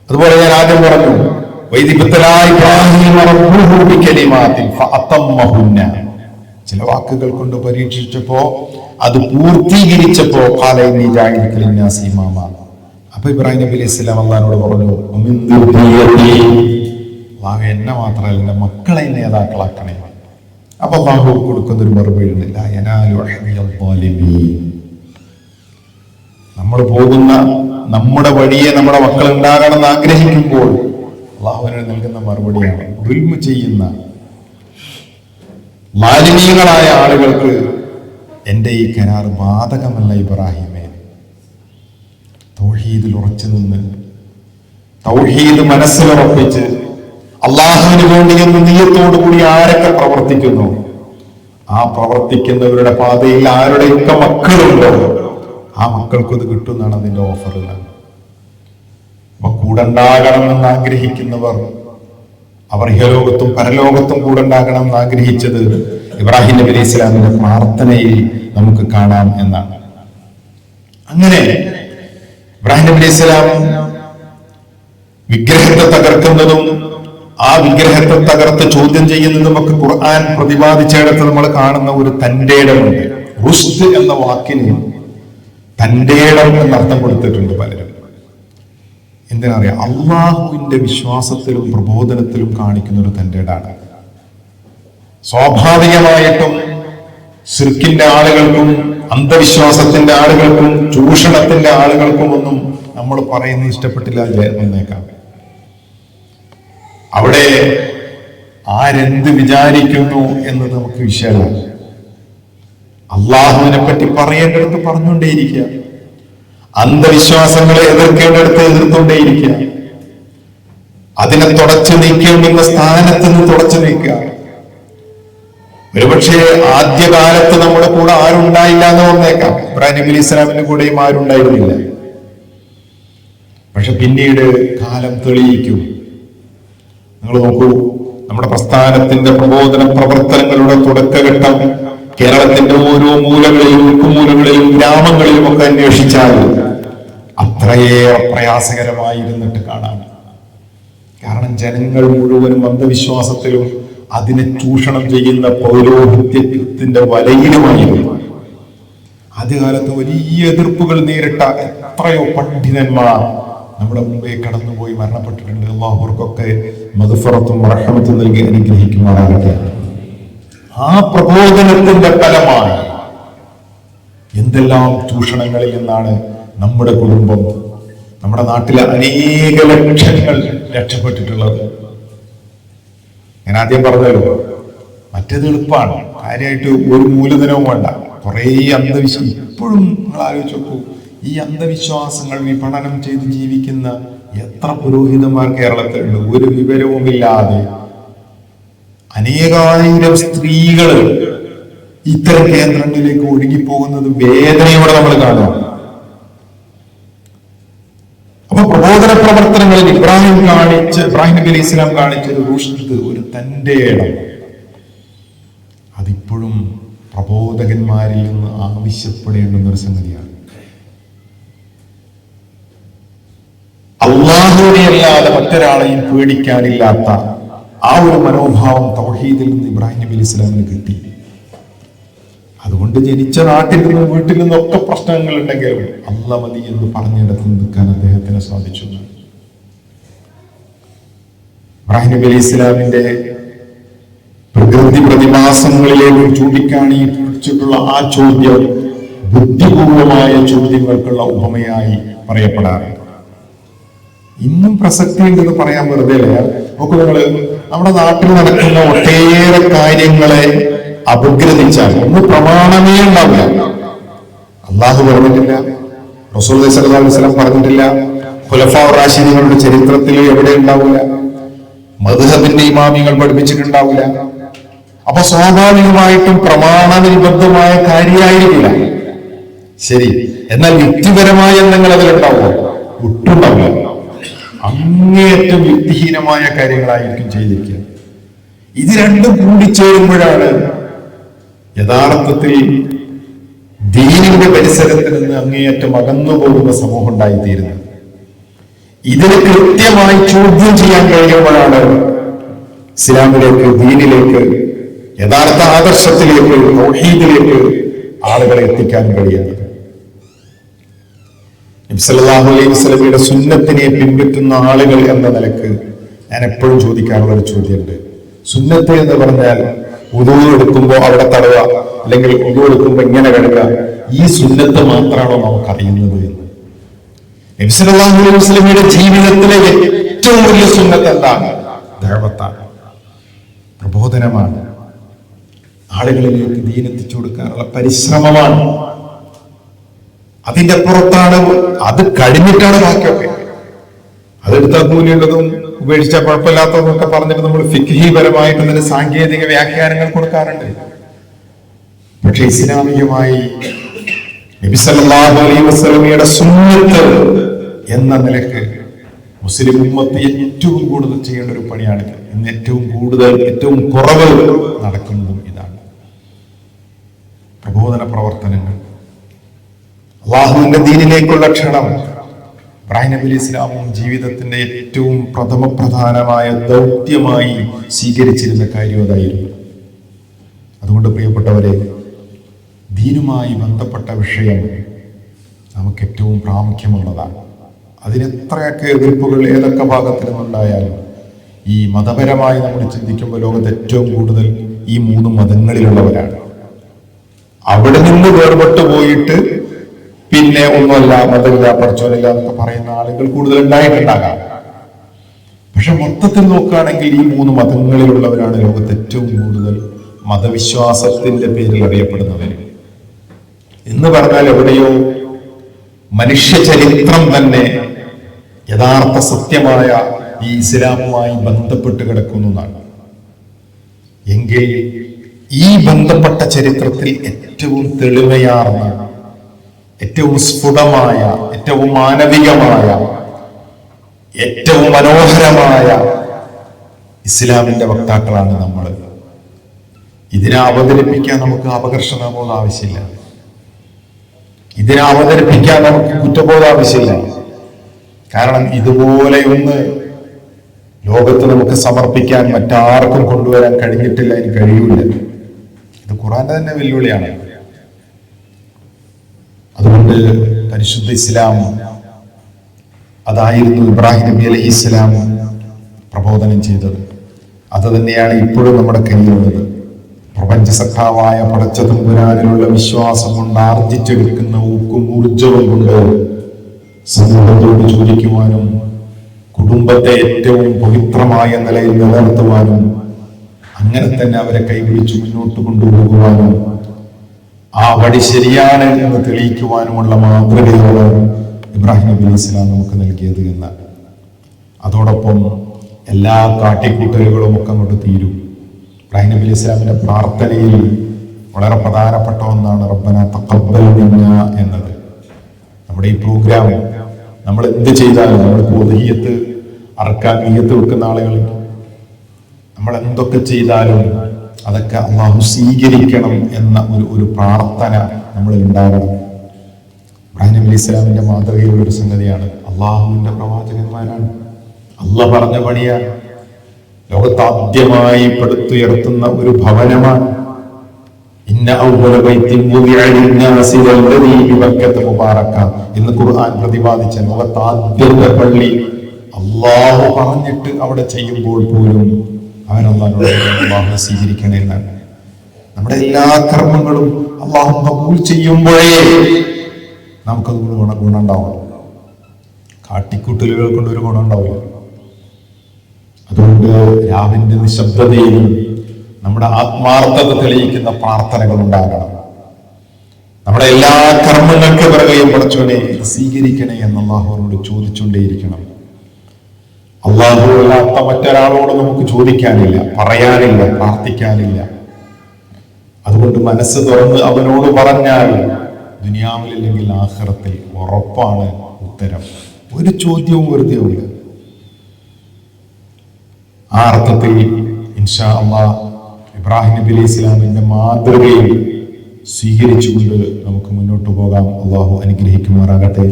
അതുപോലെ ഞാൻ ആദ്യം പറഞ്ഞു, ചില വാക്കുകൾ കൊണ്ട് പരീക്ഷിച്ചപ്പോ അത് പൂർത്തീകരിച്ചപ്പോ അപ്പൊ ഇബ്രാഹിം നബി അലൈഹി സ്വലാം അള്ളാഹിനോട് പറഞ്ഞു, എന്നെ മാത്രമല്ല എന്റെ മക്കളെ നേതാക്കളാക്കണേ. അപ്പൊ അള്ളാഹു കൊടുക്കുന്നൊരു മറുപടി ഉണ്ടില്ല, നമ്മൾ പോകുന്ന നമ്മുടെ വഴിയെ നമ്മുടെ മക്കൾ ഉണ്ടാകണമെന്ന് ആഗ്രഹിക്കുമ്പോൾ അള്ളാഹുവിന് നൽകുന്ന മറുപടിയാണ്, ദുൽമ ചെയ്യുന്ന മാലിന്യങ്ങളായ ആളുകൾക്ക് എന്റെ ഈ കരാർ ബാധകമല്ല ഇബ്രാഹിമേ. തൗഹീദിൽ ഉറച്ചു നിന്ന്, തൗഹീദ് മനസ്സിലുറപ്പിച്ച്, അള്ളാഹുവിന് വേണ്ടി എന്ന നിയ്യത്തോടു കൂടി ആരൊക്കെ പ്രവർത്തിക്കുന്നു, ആ പ്രവർത്തിക്കുന്നവരുടെ പാതയിൽ ആരുടെയൊക്കെ മക്കളുണ്ടോ ആ മക്കൾക്ക് ഇത് കിട്ടുന്നതാണ് അതിന്റെ ഓഫർ. അപ്പൊ കൂടെണ്ടാകണമെന്ന് ആഗ്രഹിക്കുന്നവർ, അവർ ഇഹലോകത്തും പരലോകത്തും കൂടെണ്ടാകണം എന്ന് ആഗ്രഹിച്ചത് ഇബ്രാഹിം നബി അലൈഹി സ്വലാമിന്റെ പ്രാർത്ഥനയിൽ നമുക്ക് കാണാം എന്നാണ്. അങ്ങനെ ഇബ്രാഹിം നബി അലൈഹി സ്വലാം വിഗ്രഹത്തെ തകർക്കുന്നതും ആ വിഗ്രഹത്തെ തകർത്ത് ചോദ്യം ചെയ്യുന്നതും ഒക്കെ ഖുർആൻ പ്രതിപാദിച്ചിടത്ത് നമ്മൾ കാണുന്ന ഒരു തന്റേടമുണ്ട്. റുഷ്ദ് എന്ന വാക്കിന് തന്റേടം എന്നർത്ഥം കൊടുത്തിട്ടുണ്ട് പലരും. എന്തിനറിയാം? അള്ളാഹുവിന്റെ വിശ്വാസത്തിലും പ്രബോധനത്തിലും കാണിക്കുന്ന ഒരു തന്റേടാണ്. സ്വാഭാവികമായിട്ടും ശിർക്കിന്റെ ആളുകൾക്കും അന്ധവിശ്വാസത്തിന്റെ ആളുകൾക്കും ചൂഷണത്തിന്റെ ആളുകൾക്കും ഒന്നും നമ്മൾ പറയുന്നത് ഇഷ്ടപ്പെട്ടില്ല വന്നേക്കാം. അവിടെ ആരെന്ത് വിചാരിക്കുന്നു എന്നത് നമുക്ക് വിഷയമല്ല. അള്ളാഹുവിനെ പറ്റി പറയേണ്ടടുത്ത് പറഞ്ഞുകൊണ്ടേയിരിക്കുക, അന്ധവിശ്വാസങ്ങളെ എതിർക്കേണ്ടടുത്ത് എതിർത്തുകൊണ്ടേയിരിക്കുക, അതിനെ തുടച്ചു നീക്കേണ്ടുന്ന സ്ഥാനത്ത് നിന്ന് തുടച്ചു നീക്കുക. ഒരുപക്ഷെ ആദ്യകാലത്ത് നമ്മുടെ കൂടെ ആരുണ്ടായില്ല എന്ന് വന്നേക്കാം. ഇബ്രാഹിം നബി അലൈഹി സ്വലാമിന്റെ കൂടെയും ആരുണ്ടായിരുന്നില്ല. പക്ഷെ പിന്നീട് കാലം തെളിയിക്കും. നിങ്ങൾ നോക്കൂ, നമ്മുടെ പ്രസ്ഥാനത്തിന്റെ പ്രബോധന പ്രവർത്തനങ്ങളുടെ തുടക്കഘട്ടം കേരളത്തിന്റെ ഓരോ മൂലകളിലും ഉൾക്കുമൂലകളിലും ഗ്രാമങ്ങളിലും ഒക്കെ അന്വേഷിച്ചാൽ അത്രയേറെ പ്രയാസകരമായിരുന്നിട്ട് കാണാം. കാരണം ജനങ്ങൾ മുഴുവനും അന്ധവിശ്വാസത്തിലും അതിനെ ചൂഷണം ചെയ്യുന്ന പൗരോഹിത്യത്തിന്റെ വലയിലുമായിരുന്നു. ആദ്യകാലത്ത് വലിയ എതിർപ്പുകൾ നേരിട്ട എത്രയോ പണ്ഡിതന്മാർ നമ്മുടെ മുമ്പേ കടന്നുപോയി മരണപ്പെട്ടിട്ടുണ്ട്. അല്ലാഹുവർക്കൊക്കെ മഗ്ഫിറത്തും റഹ്മത്തും നൽകി അനുഗ്രഹിക്കുമാറാകട്ടെ. ആ പ്രബോധനത്തിന്റെ ഫലമായി എന്തെല്ലാം ചൂഷണങ്ങളിൽ നിന്നാണ് നമ്മുടെ കുടുംബം, നമ്മുടെ നാട്ടിലെ അനേക ലക്ഷങ്ങൾ രക്ഷപ്പെട്ടിട്ടുള്ളത്. ഞാൻ ആദ്യം പറഞ്ഞല്ലോ, മറ്റേത് എളുപ്പമാണ്, കാര്യമായിട്ട് ഒരു മൂലധനവും വേണ്ട. കുറേ അന്ധവിശ്വാസം ഇപ്പോഴും നിങ്ങൾ ആലോചിച്ച് നോക്കൂ. ഈ അന്ധവിശ്വാസങ്ങൾ വിപണനം ചെയ്ത് ജീവിക്കുന്ന എത്ര പുരോഹിതന്മാർ കേരളത്തിലുണ്ട്. ഒരു വിവരവുമില്ലാതെ അനേകായിരം സ്ത്രീകൾ ഇത്തരം കേന്ദ്രങ്ങളിലേക്ക് ഒഴുകിപ്പോകുന്നത് വേദനയോടെ നമ്മൾ കാണുക. അപ്പൊ പ്രബോധന പ്രവർത്തനങ്ങളിൽ ഇബ്രാഹിം നബി അലൈഹി സ്വലാം കാണിച്ചൊരു റൂഷ്ദ്, ഒരു തന്റെ ഇടം, അതിപ്പോഴും പ്രബോധകന്മാരിൽ നിന്ന് ആവശ്യപ്പെടേണ്ടുന്ന ഒരു സംഗതിയാണ്. അല്ലാഹുവിനെ അല്ലാതെ മറ്റൊരാളെയും പേടിക്കാനില്ലാത്ത ആ ഒരു മനോഭാവം തൗഹീദിൽ നിന്ന് ഇബ്രാഹിം നബി അലൈഹി സ്വലാമിന് കിട്ടി. അതുകൊണ്ട് ജനിച്ച നാട്ടിൽ നിന്നും വീട്ടിൽ നിന്നൊക്കെ പ്രശ്നങ്ങൾ ഉണ്ടെങ്കിലും അല്ലാ മതി എന്ന് പറഞ്ഞിടത്ത് നിൽക്കാൻ അദ്ദേഹത്തിന് സാധിച്ചു. ഇബ്രാഹിം നബി അലൈഹി സ്വലാമിന്റെ പ്രകൃതി പ്രതിഭാസങ്ങളിലേക്ക് ചൂണ്ടിക്കാണിച്ചിട്ടുള്ള ആ ചോദ്യം ബുദ്ധിപൂർവമായ ചോദ്യങ്ങൾക്കുള്ള ഉപമയായി പറയപ്പെടാറുണ്ട്. ഇന്നും പ്രസക്തി ഉണ്ടെന്ന് പറയാൻ വെറുതെ അല്ല. നോക്കൂ, നിങ്ങള് നമ്മുടെ നാട്ടിൽ നടക്കുന്ന ഒട്ടേറെ കാര്യങ്ങളെ അപഗ്രഥിച്ചാൽ ഒന്ന് പ്രമാണമേ ഉണ്ടാവില്ല. അള്ളാഹു പറഞ്ഞിട്ടില്ല, റസൂലുള്ളാഹി സ്വല്ലല്ലാഹു അലൈഹി വസല്ലം പറഞ്ഞിട്ടില്ല, ഖുലഫാഉർ റാഷിദീങ്ങളുടെ ചരിത്രത്തിൽ എവിടെ ഉണ്ടാവില്ല, മദ്ഹബിന്റെ ഇമാമികൾ പഠിപ്പിച്ചിട്ടുണ്ടാവില്ല. അപ്പൊ സ്വാഭാവികമായിട്ടും പ്രമാണനിബദ്ധമായ കാര്യമായിരിക്കില്ല. ശരി, എന്നാൽ യുക്തിപരമായ എന്തെങ്കിലും അതിലുണ്ടാവുമോ? ഒട്ടുണ്ടാവില്ല. അങ്ങേയറ്റം യുക്തിഹീനമായ കാര്യങ്ങളായിരിക്കും ചെയ്തിരിക്കുക. ഇത് രണ്ടും കൂടിച്ചേരുമ്പോഴാണ് യഥാർത്ഥത്തിൽ ദീനിന്റെ പരിസരത്തിൽ നിന്ന് അങ്ങേയറ്റം അകന്നു പോകുന്ന സമൂഹം ഉണ്ടായിത്തീരുന്നത്. ഇതിനെ കൃത്യമായി ചോദ്യം ചെയ്യാൻ കഴിയുമ്പോഴാണ് ഇസ്ലാമിലേക്ക്, ദീനിലേക്ക്, യഥാർത്ഥ ആദർശത്തിലേക്ക്, തൗഹീദിലേക്ക് ആളുകളെ എത്തിക്കാൻ കഴിയുന്നത്. നബി സല്ലല്ലാഹു അലൈഹി വസല്ലമയുടെ സുന്നത്തിനെ പിൻപറ്റുന്ന ആളുകൾ എന്ന നിലക്ക് ഞാൻ എപ്പോഴും ചോദിക്കാനുള്ള ഒരു ചോദ്യമുണ്ട്. സുന്നത്ത് എന്ന് പറഞ്ഞാൽ ഉദു എടുക്കുമ്പോൾ അവിടെ തടവുക, അല്ലെങ്കിൽ ഉദു എടുക്കുമ്പോൾ ഇങ്ങനെ കഴുകുക, ഈ സുന്നത്ത് മാത്രമാണോ നമുക്കറിയുന്നത് എന്ന്? നബി സല്ലല്ലാഹു അലൈഹി വസല്ലമയുടെ ജീവിതത്തിലെ ഏറ്റവും വലിയ സുന്നത്ത് എന്താണ്? ദഅവത്താണ്, പ്രബോധനമാണ്, ആളുകളിലേക്ക് ദീൻ എത്തിച്ചു കൊടുക്കാനുള്ള പരിശ്രമമാണ്. അതിന്റെ പുറത്താണ്, അത് കഴിഞ്ഞിട്ടാണ് ബാക്കിയൊക്കെ. അതെടുത്താൽ കൂലിയുള്ളതും ഉപേക്ഷിച്ചാൽ കുഴപ്പമില്ലാത്തതും ഒക്കെ പറഞ്ഞിട്ട് നമ്മൾ ഫിഖ്ഹിപരമായിട്ട് അതിന് സാങ്കേതിക വ്യാഖ്യാനങ്ങൾ കൊടുക്കാറുണ്ട്. പക്ഷെ ഇസ്ലാമികമായി നബി സല്ലല്ലാഹു അലൈഹി വസല്ലമയുടെ സുന്നത്ത് എന്ന നിലക്ക് മുസ്ലിം ഉമ്മത്ത് ഏറ്റവും കൂടുതൽ ചെയ്യേണ്ട ഒരു പണിയാണിത്. ഇന്ന് ഏറ്റവും കുറവ് നടക്കുന്നതും ഇതാണ്. പ്രബോധന പ്രവർത്തനങ്ങൾ, അള്ളാഹുവിന്റെ ദീനിലേക്കുള്ള ക്ഷണം. ഇബ്രാഹിം നബി അലൈഹി സ്വലാമും ജീവിതത്തിന്റെ ഏറ്റവും പ്രധാനമായ ദൗത്യമായി സ്വീകരിച്ചിരുന്ന കാര്യം അതായിരുന്നു. അതുകൊണ്ട് പ്രിയപ്പെട്ടവരെ, ദീനുമായി ബന്ധപ്പെട്ട വിഷയം നമുക്ക് ഏറ്റവും പ്രാമുഖ്യമുള്ളതാണ്. അതിനെത്രയൊക്കെ എതിർപ്പുകൾ ഏതൊക്കെ ഭാഗത്തിൽ നിന്നുണ്ടായാലും ഈ മതപരമായി നമ്മൾ ചിന്തിക്കുമ്പോൾ ലോകത്ത് ഏറ്റവും കൂടുതൽ ഈ 3 മതങ്ങളിലുള്ളവരാണ്. അവിടെ നിന്ന് വേർപെട്ടു പോയിട്ട് പിന്നെ ഒന്നുമല്ല, മതമില്ല, പഠിച്ചോനില്ല എന്നൊക്കെ പറയുന്ന ആളുകൾ കൂടുതൽ ഉണ്ടായിട്ടുണ്ടാകാം. പക്ഷെ മൊത്തത്തിൽ നോക്കുകയാണെങ്കിൽ ഈ 3 മതങ്ങളിലുള്ളവരാണ് ലോകത്ത് ഏറ്റവും കൂടുതൽ മതവിശ്വാസത്തിന്റെ പേരിൽ അറിയപ്പെടുന്നവർ. എന്ന് പറഞ്ഞാൽ എവിടെയോ മനുഷ്യ ചരിത്രം തന്നെ യഥാർത്ഥ സത്യമായ ഈ ഇസ്ലാമുമായി ബന്ധപ്പെട്ട് കിടക്കുന്നതാണ്. എങ്കിൽ ഈ ബന്ധപ്പെട്ട ചരിത്രത്തിൽ ഏറ്റവും തെളിമയാർന്ന, ഏറ്റവും സ്ഫുടമായ, ഏറ്റവും മാനവികമായ, ഏറ്റവും മനോഹരമായ ഇസ്ലാമിന്റെ വക്താക്കളാണ് നമ്മൾ. ഇതിനെ അവതരിപ്പിക്കാൻ നമുക്ക് അപകർഷതാബോധം ആവശ്യമില്ല. ഇതിനെ അവതരിപ്പിക്കാൻ നമുക്ക് കുറ്റബോധം ആവശ്യമില്ല. കാരണം ഇതുപോലെയൊന്ന് ലോകത്ത് നമുക്ക് സമർപ്പിക്കാൻ മറ്റാർക്കും കൊണ്ടുവരാൻ കഴിഞ്ഞിട്ടില്ല, അതിന് കഴിയൂല. ഇത് ഖുർആന്റെ തന്നെ വെല്ലുവിളിയാണ്. അതുകൊണ്ട് പരിശുദ്ധ ഇസ്ലാം അതായിരുന്നു ഇബ്രാഹിം നബി അലൈഹി ഇസ്ലാം പ്രബോധനം ചെയ്തത്. അത് തന്നെയാണ് ഇപ്പോഴും നമ്മുടെ കയ്യിലുള്ളത്. പ്രപഞ്ച സഖാവായ പടച്ച തമ്പുരാനിലുള്ള വിശ്വാസം കൊണ്ട് ആർജിച്ചെടുക്കുന്ന ഊക്കും ഊർജവും കൊണ്ട് സമൂഹത്തോട് ചോദിക്കുവാനും കുടുംബത്തെ ഏറ്റവും പവിത്രമായ നിലയിൽ നിലനിർത്തുവാനും അങ്ങനെ തന്നെ അവരെ കൈപിടിച്ച് മുന്നോട്ട് കൊണ്ടുപോകുവാനും ആ വഴി ശരിയാണ് എന്ന് തെളിയിക്കുവാനുമുള്ള മാതൃകയാണ് ഇബ്രാഹിം നബി അലൈഹി സ്വലാം നമുക്ക് നൽകിയത് എന്ന്. അതോടൊപ്പം എല്ലാ കാട്ടിക്കൂട്ടലുകളും ഒക്കെ അങ്ങോട്ട് തീരും. ഇബ്രാഹിം നബി അലൈഹി സ്വലാമിന്റെ പ്രാർത്ഥനയിൽ വളരെ പ്രധാനപ്പെട്ട ഒന്നാണ് റബ്ബന തഖബ്ബൽ മിന്നാ എന്നത്. നമ്മുടെ ഈ പ്രോഗ്രാം നമ്മൾ എന്ത് ചെയ്താലും, നമ്മൾ ഉദ്ഹിയ്യത്ത് അറക്കാൻ നിയ്യത്ത് വെക്കുന്ന ആളുകൾ, നമ്മൾ എന്തൊക്കെ ചെയ്താലും അതൊക്കെ അള്ളാഹു സ്വീകരിക്കണം എന്ന ഒരു പ്രാർത്ഥന നമ്മൾ ഉണ്ടാകണം. ഇബ്രാഹിം നബി അലൈഹി സ്വലാമിന്റെ മാതൃകയിലുള്ള ഒരു സംഗതിയാണ്. അള്ളാഹുവിന്റെ പ്രവാചകന്മാരാണ്, അള്ളാഹ് പറഞ്ഞ പണിയാണ്, ലോകത്താദ്യമായി പടുത്തുയർത്തുന്ന ഒരു ഭവനമാണ്. ഇന്ന അവ്വല ബൈത്തിൻ വുദിഅ ലിന്നാസി വല്ലദീ ബിബക്കത മുബാറക എന്ന് ഖുർആൻ പ്രതിപാദിച്ച ലോകത്താദ്യത്തെ പള്ളി അള്ളാഹു പറഞ്ഞിട്ട് അവിടെ ചെയ്യുമ്പോൾ പോലും അവൻ അള്ളാഹു സ്വീകരിക്കണേ എന്നാണ്. നമ്മുടെ എല്ലാ കർമ്മങ്ങളും അള്ളാഹു കബൂൽ ചെയ്യുമ്പോഴേ നമുക്കത് ഗുണം ഉണ്ടാവും. കാട്ടിക്കൂട്ടലുകൾ കൊണ്ട് ഒരു ഗുണം ഉണ്ടാവില്ല. അതുകൊണ്ട് രാവിന്റെ നിശബ്ദതയിലും നമ്മുടെ ആത്മാർത്ഥത തെളിയിക്കുന്ന പ്രാർത്ഥനകൾ ഉണ്ടാകണം. നമ്മുടെ എല്ലാ കർമ്മങ്ങൾക്ക് പിറകെയും പഠിച്ചോനെ സ്വീകരിക്കണേ എന്ന് അള്ളാഹുവിനോട് ചോദിച്ചുകൊണ്ടേയിരിക്കണം. അള്ളാഹു അല്ലാത്ത മറ്റൊരാളോട് നമുക്ക് ചോദിക്കാനില്ല, പറയാനില്ല, പ്രാർത്ഥിക്കാനില്ല. അതുകൊണ്ട് മനസ്സ് തുറന്ന് അവനോട് പറഞ്ഞാൽ ദുനിയാവിലില്ലെങ്കിൽ ആഖിറത്തിൽ ഉറപ്പാണ് ഉത്തരം. ഒരു ചോദ്യവും വെറുതെയുമില്ല. ആ അർത്ഥത്തിൽ ഇൻഷാ അല്ലാഹ് ഇബ്രാഹിം നബി അലൈഹി സ്വലാമിന്റെ മാതൃകയിൽ സ്വീകരിച്ചുകൊണ്ട് നമുക്ക് മുന്നോട്ട് പോകാം. അള്ളാഹു അനുഗ്രഹിക്കുമാറാകട്ടെ.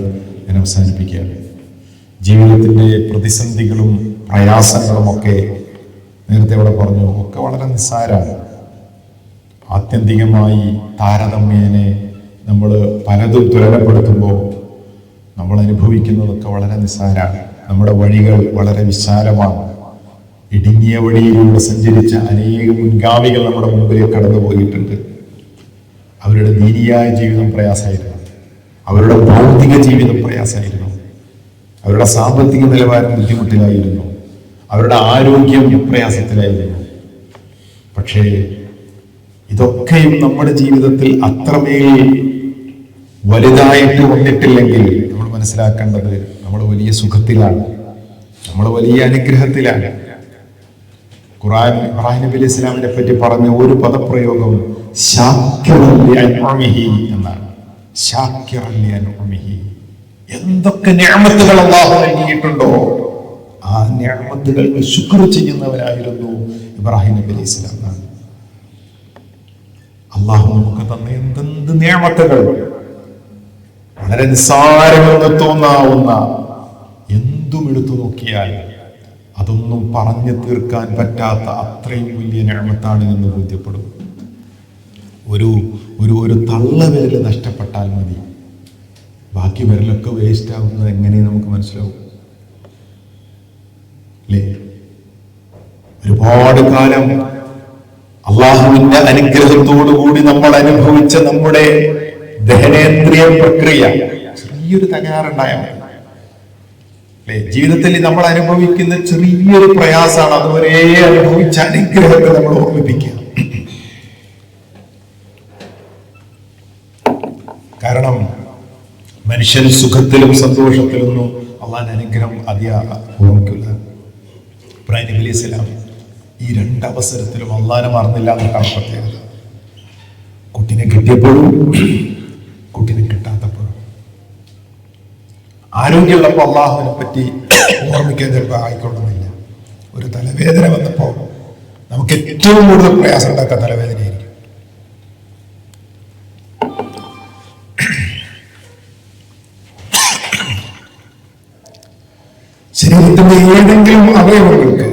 ഞാൻ അവസാനിപ്പിക്കുകയാണ്. ജീവിതത്തിന്റെ പ്രതിസന്ധികളും പ്രയാസങ്ങളും ഒക്കെ നേരത്തെ ഇവിടെ പറഞ്ഞു, ഒക്കെ വളരെ നിസ്സാരമാണ്. ആത്യന്തികമായി താരതമ്യേനെ നമ്മൾ പലതും തുലനപ്പെടുത്തുമ്പോൾ നമ്മൾ അനുഭവിക്കുന്നതൊക്കെ വളരെ നിസ്സാരമാണ്. നമ്മുടെ വഴികൾ വളരെ വിശാലമാണ്. ഇടുങ്ങിയ വഴിയിലൂടെ സഞ്ചരിച്ച അനേകം മുൻഗാമികൾ നമ്മുടെ മുമ്പിൽ കടന്നു പോയിട്ടുണ്ട്. അവരുടെ ദീനിയായ ജീവിതം പ്രയാസമായിരുന്നു, അവരുടെ ഭൗതിക ജീവിതം പ്രയാസമായിരുന്നു, അവരുടെ സാമ്പത്തിക നിലവാരം ബുദ്ധിമുട്ടിലായിരുന്നു, അവരുടെ ആരോഗ്യം പ്രയാസത്തിലായിരുന്നു. പക്ഷേ ഇതൊക്കെയും നമ്മുടെ ജീവിതത്തിൽ അത്രമേൽ വലുതായിട്ട് വന്നിട്ടില്ലെങ്കിൽ നമ്മൾ മനസ്സിലാക്കേണ്ടത് നമ്മൾ വലിയ സുഖത്തിലാണ്, നമ്മൾ വലിയ അനുഗ്രഹത്തിലാണ്. ഖുർആൻ ഇബ്രാഹിം നബി അലൈഹി സ്വലാമിനെ പറ്റി പറഞ്ഞ ഒരു പദപ്രയോഗം എന്നാണ്. എന്തൊക്കെ നിഅമത്തുകൾ അല്ലാഹു നൽകിയിട്ടുണ്ടോ ആ നിഅമത്തുകൾക്ക് ശുക്ർ ചെയ്യുന്നവരായിരുന്നു ഇബ്രാഹിം നബി അലൈഹി സ്വലാം. അല്ലാഹു നമുക്ക് തന്ന എന്തെന്ത് നിഅമത്തുകൾ, വളരെ നിസ്സാരമെന്ന് തോന്നാവുന്ന എന്തും എടുത്തു നോക്കിയാൽ അതൊന്നും പറഞ്ഞു തീർക്കാൻ പറ്റാത്ത അത്രയും വലിയ നിഅമത്താണ് എന്ന് ബോധ്യപ്പെടും. ഒരു ഒരു ഒരു തള്ളവിരല് നഷ്ടപ്പെട്ടാൽ മതി, ബാക്കി വിരലൊക്കെ വേസ്റ്റ് ആവുന്നത് എങ്ങനെ നമുക്ക് മനസ്സിലാവും അല്ലേ? ഒരുപാട് കാലം അള്ളാഹുവിന്റെ അനുഗ്രഹത്തോടു കൂടി നമ്മൾ അനുഭവിച്ച നമ്മുടെ ദഹനേന്ദ്രിയ പ്രക്രിയ ചെറിയൊരു തകരാറുണ്ടായാൽ ജീവിതത്തിൽ നമ്മൾ അനുഭവിക്കുന്ന ചെറിയൊരു പ്രയാസമാണ് അതുവരെ അനുഭവിച്ച അനുഗ്രഹത്തെ നമ്മൾ ഓർമ്മിപ്പിക്കുക. കാരണം മനുഷ്യൻ സുഖത്തിലും സന്തോഷത്തിലൊന്നും അള്ളാഹുവിന്റെ അനുഗ്രഹം ഓർമ്മിക്കില്ല. ഇബ്രാഹിം നബി അലൈഹി സ്വലാം ഈ രണ്ടവസരത്തിലും അള്ളാഹിനെ മറന്നില്ല എന്നൊക്കെയാണ് പ്രത്യേകത. കുട്ടിനെ കിട്ടിയപ്പോഴും കുട്ടിനെ കിട്ടാത്തപ്പോഴും. ആരോഗ്യമുള്ളപ്പോൾ അള്ളാഹുവിനെ പറ്റി ഓർമ്മിക്കാൻ ചിലപ്പോൾ ആയിക്കൊള്ളുന്നില്ല. ഒരു തലവേദന വന്നപ്പോൾ നമുക്ക് ഏറ്റവും കൂടുതൽ പ്രയാസം ഉണ്ടാക്കാൻ തലവേദനയായിരിക്കും. ശരീരത്തിന്റെ ഏതെങ്കിലും അവയവങ്ങൾക്ക്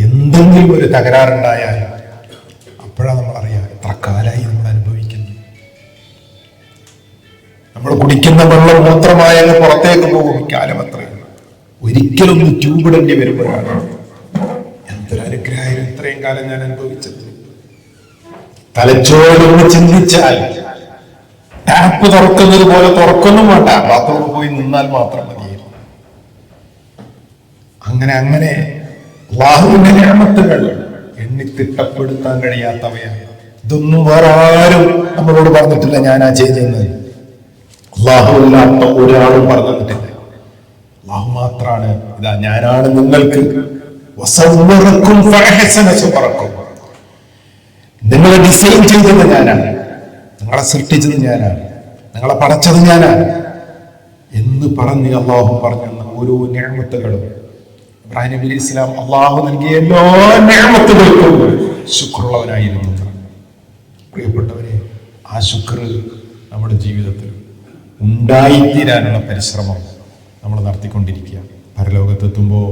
എന്തെങ്കിലും ഒരു തകരാറുണ്ടായാൽ അപ്പോഴാണ് നമ്മൾ അറിയാം എത്ര കാലമായി നമ്മൾ അനുഭവിക്കുന്നു. നമ്മൾ കുടിക്കുന്ന വെള്ളം മൂത്രമായാലും പുറത്തേക്ക് പോകും. കാലം അത്രയും ഒരിക്കലൊന്ന് ട്യൂബിടേണ്ടി വരുമ്പോഴാണ് എന്തൊരു അനുഗ്രഹമായിരുന്നു ഇത്രയും കാലം ഞാൻ അനുഭവിച്ചത്. തലച്ചോറൊന്ന് ചിന്തിച്ചാൽ ടാപ്പ് തുറക്കുന്നത് പോലെ തുറക്കൊന്നും വേണ്ട, ബാത്റൂമിൽ പോയി നിന്നാൽ മാത്രം മതിയായിരുന്നു. അങ്ങനെ അങ്ങനെ അല്ലാഹുവിന്റെ നിഅമത്തുകൾ എണ്ണി തിട്ടപ്പെടുത്താൻ കഴിയാത്തവയാണ്. ഇതൊന്നും വേറെ ആരും നമ്മളോട് പറഞ്ഞിട്ടില്ല ഞാനാ ചെയ്തെന്ന്. അല്ലാഹു അല്ലാത്ത ഒരാളും പറഞ്ഞു തന്നിട്ടില്ല. അല്ലാഹു മാത്രാണ് ഇതാ ഞാനാണ് നിങ്ങൾക്ക് നിങ്ങളെ ഡിസൈൻ ചെയ്തത് ഞാനാണ്, നിങ്ങളെ സൃഷ്ടിച്ചത് ഞാനാണ്, നിങ്ങളെ പടച്ചത് ഞാനാണ് എന്ന് പറഞ്ഞ് അള്ളാഹു പറഞ്ഞ ഓരോ നിഅമത്തുകളും ഇബ്രാഹിം നബി അലൈഹി സ്വലാം അള്ളാഹു നൽകിയ എല്ലാ നിഅമത്തുകൾക്കും ശുക്റുള്ളവനായിരുന്നു. പ്രിയപ്പെട്ടവരെ, ആ ശുക്ർ നമ്മുടെ ജീവിതത്തിൽ ഉണ്ടായിത്തീരാനുള്ള പരിശ്രമം നമ്മൾ നടത്തിക്കൊണ്ടിരിക്കുക. പരലോകത്തെത്തുമ്പോൾ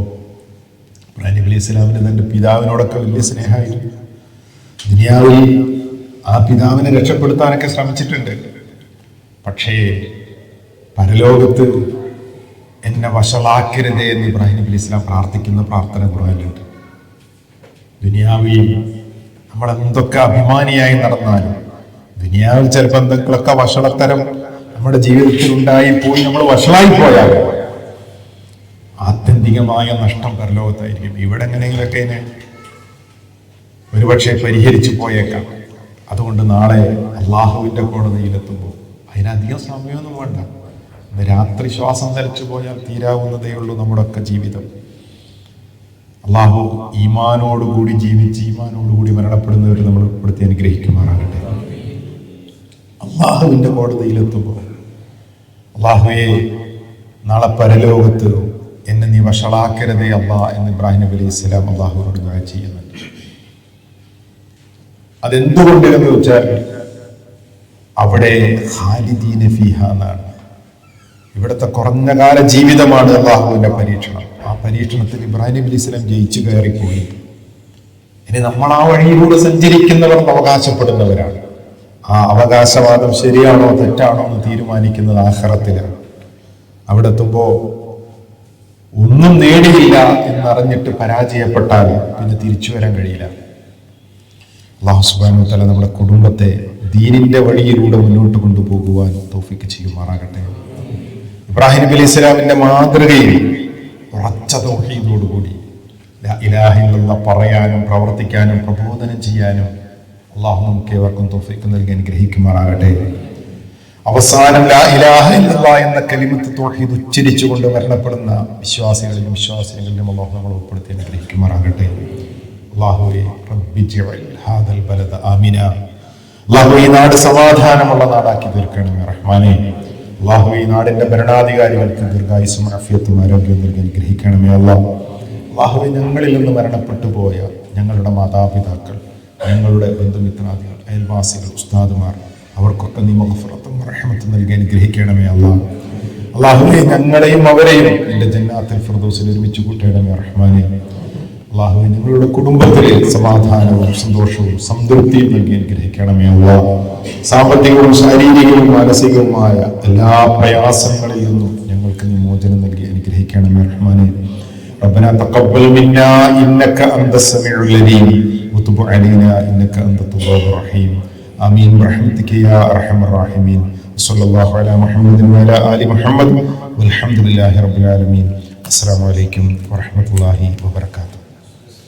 ഇബ്രാഹിം നബി അലൈഹി സ്വലാമിന് തന്റെ പിതാവിനോടൊക്കെ വലിയ സ്നേഹമായിരുന്നു. ദുനിയാവിൽ ആ പിതാവിനെ രക്ഷപ്പെടുത്താനൊക്കെ ശ്രമിച്ചിട്ടുണ്ട്. പക്ഷേ പരലോകത്ത് എന്നെ വഷളാക്കരുതേ എന്ന് ഇബ്രാഹിം നബി അലൈഹി സ്വലാം പ്രാർത്ഥിക്കുന്ന പ്രാർത്ഥന ഖുർആനിലുണ്ട്. ദുനിയാവിൽ നമ്മൾ എന്തൊക്കെ അഭിമാനിയായി നടന്നാലും ദുനിയാവിൽ ചിലപ്പോൾ എന്തൊക്കെ വഷളത്തരം നമ്മുടെ ജീവിതത്തിൽ ഉണ്ടായി പോയി നമ്മൾ വഷളായി പോയാൽ ആത്യന്തികമായ നഷ്ടം പരലോകത്തായിരിക്കും. ഇവിടെ എങ്ങനെയെങ്കിലൊക്കെ ഒരുപക്ഷെ പരിഹരിച്ചു പോയേക്കാം. അതുകൊണ്ട് നാളെ അള്ളാഹുവിന്റെ കോടതിയിലെത്തുമ്പോൾ അതിനധികം സമയമൊന്നും വേണ്ട. രാത്രി ശ്വാസം നിലച്ചു പോയാൽ തീരാവുന്നതേ ഉള്ളൂ നമ്മുടെയൊക്കെ ജീവിതം. അള്ളാഹു ഈമാനോടുകൂടി ജീവിച്ച് ഈമാനോടുകൂടി മരണപ്പെടുന്നവർ നമ്മൾ ഉൾപ്പെടുത്തി അനുഗ്രഹിക്കുമാറാകട്ടെ. അള്ളാഹുവിന്റെ കോടതിയിലെത്തുമ്പോൾ അള്ളാഹുവെ നാളെ പരലോകത്ത് എന്നെ നീ വഷളാക്കരുതേ അള്ളാ എന്ന് ഇബ്രാഹിം നബി അലൈഹി സ്വലാം അള്ളാഹുവിനോട് ദുആ ചെയ്യുന്നുണ്ട്. അതെന്തുകൊണ്ട് എന്ന് വെച്ചാൽ അവിടെ ഖാലിദീന ഫീഹ എന്നാണ്. ഇവിടുത്തെ കുറഞ്ഞ കാല ജീവിതമാണ് അള്ളാഹുവിന്റെ പരീക്ഷണം. ആ പരീക്ഷണത്തിൽ ഇബ്രാഹിം നബി അലൈഹി സ്വലാം ജയിച്ചു കയറിപ്പോയി. ഇനി നമ്മൾ ആ വഴിയിലൂടെ സഞ്ചരിക്കുന്നവർ അവകാശപ്പെടുന്നവരാണ്. ആ അവകാശവാദം ശരിയാണോ തെറ്റാണോ എന്ന് തീരുമാനിക്കുന്നത് ആഖിറത്തിലാണ്. അവിടെ എത്തുമ്പോ ഒന്നും നേടിയില്ല എന്നറിഞ്ഞിട്ട് പരാജയപ്പെട്ടാൽ പിന്നെ തിരിച്ചു വരാൻ കഴിയില്ല. അല്ലാഹു സുബ്ഹാനഹു വ തആല നമ്മുടെ കുടുംബത്തെ ദീനിന്റെ വഴിയിലൂടെ മുന്നോട്ട് കൊണ്ടുപോകുവാൻ തൗഫീഖ് ചെയ്യുമാറാകട്ടെ. ഇബ്രാഹിം നബി അലൈഹി സ്വലാമിന്റെ മാതൃകയിൽ ഉറച്ച തൗഹീദോടുകൂടി ലാ ഇലാഹ ഇല്ലല്ലാഹ് പറയാനും പ്രവർത്തിക്കാനും പ്രബോധനം ചെയ്യാനും അല്ലാഹു നമുക്ക് ഏവർക്കും തൗഫീഖ് നൽകി അനുഗ്രഹിക്കുമാറാകട്ടെ. അവസാനം ലാ ഇലാഹ ഇല്ലല്ലാഹ് എന്ന കലിമത്ത് തൗഹീദ് ഉച്ചരിച്ചുകൊണ്ട് മരണപ്പെടുന്ന വിശ്വാസികളിലും വിശ്വാസികളിലും അല്ലാഹു നമ്മളെ ഉൾപ്പെടുത്തി അനുഗ്രഹിക്കുമാറാകട്ടെ. അല്ലാഹുവേ റബ്ബി ജഅൽ ഹാദൽ ബലദ ആമിന. അല്ലാഹുവേ ഈ നാട് സമാധാനമുള്ള നാടാക്കി തീർക്കണമേ റഹ്മാനേ. അല്ലാഹുവേ ഈ നാടിന്റെ ഭരണാധികാരികൾക്ക് ദീർഘായുസ്സും ആഫിയത്തും ആരോഗ്യവും നൽകി അനുഗ്രഹിക്കണമേ അല്ലാഹ്. അല്ലാഹുവേ ഞങ്ങളിൽ നിന്ന് മരണപ്പെട്ടു പോയ ഞങ്ങളുടെ മാതാപിതാക്കൾ, ഞങ്ങളുടെ ബന്ധുമിത്രാദികൾ, അയൽവാസികൾ, ഉസ്താദുമാർ അവർക്കൊക്കെ നീ മഗ്ഫിറത്തും റഹ്മത്തും നൽകി അനുഗ്രഹിക്കണമേ അല്ലാഹ്. അല്ലാഹുവേ ഞങ്ങളെയും അവരെയും നിന്റെ ജന്നാത്തുൽ ഫിർദൗസിൽ ഒരുമിച്ച് കൂട്ടണമേ റഹ്മാനേ. അല്ലാഹുവേ ഞങ്ങളുടെ കുടുംബത്തിലെ സമാധാനവും സന്തോഷവും സംതൃപ്തിയും നൽകി അനുഗ്രഹിക്കണമേ അല്ലാഹ്. സാമ്പത്തികവും ശാരീരികവും മാനസികവുമായ എല്ലാ പ്രയാസങ്ങളിൽ നിന്നും ഞങ്ങൾക്ക് നീ മോചനം നൽകി അനുഗ്രഹിക്കണമേ റഹ്മാനേ. ربنا تقبل منا إنك أنت السميع العليم وتب علينا إنك أنت التواب الرحيم آمين برحمتك يا أرحم الراحمين. وصلى الله على محمد وعلى آل محمد والحمد لله رب العالمين. السلام عليكم ورحمة الله وبركاته.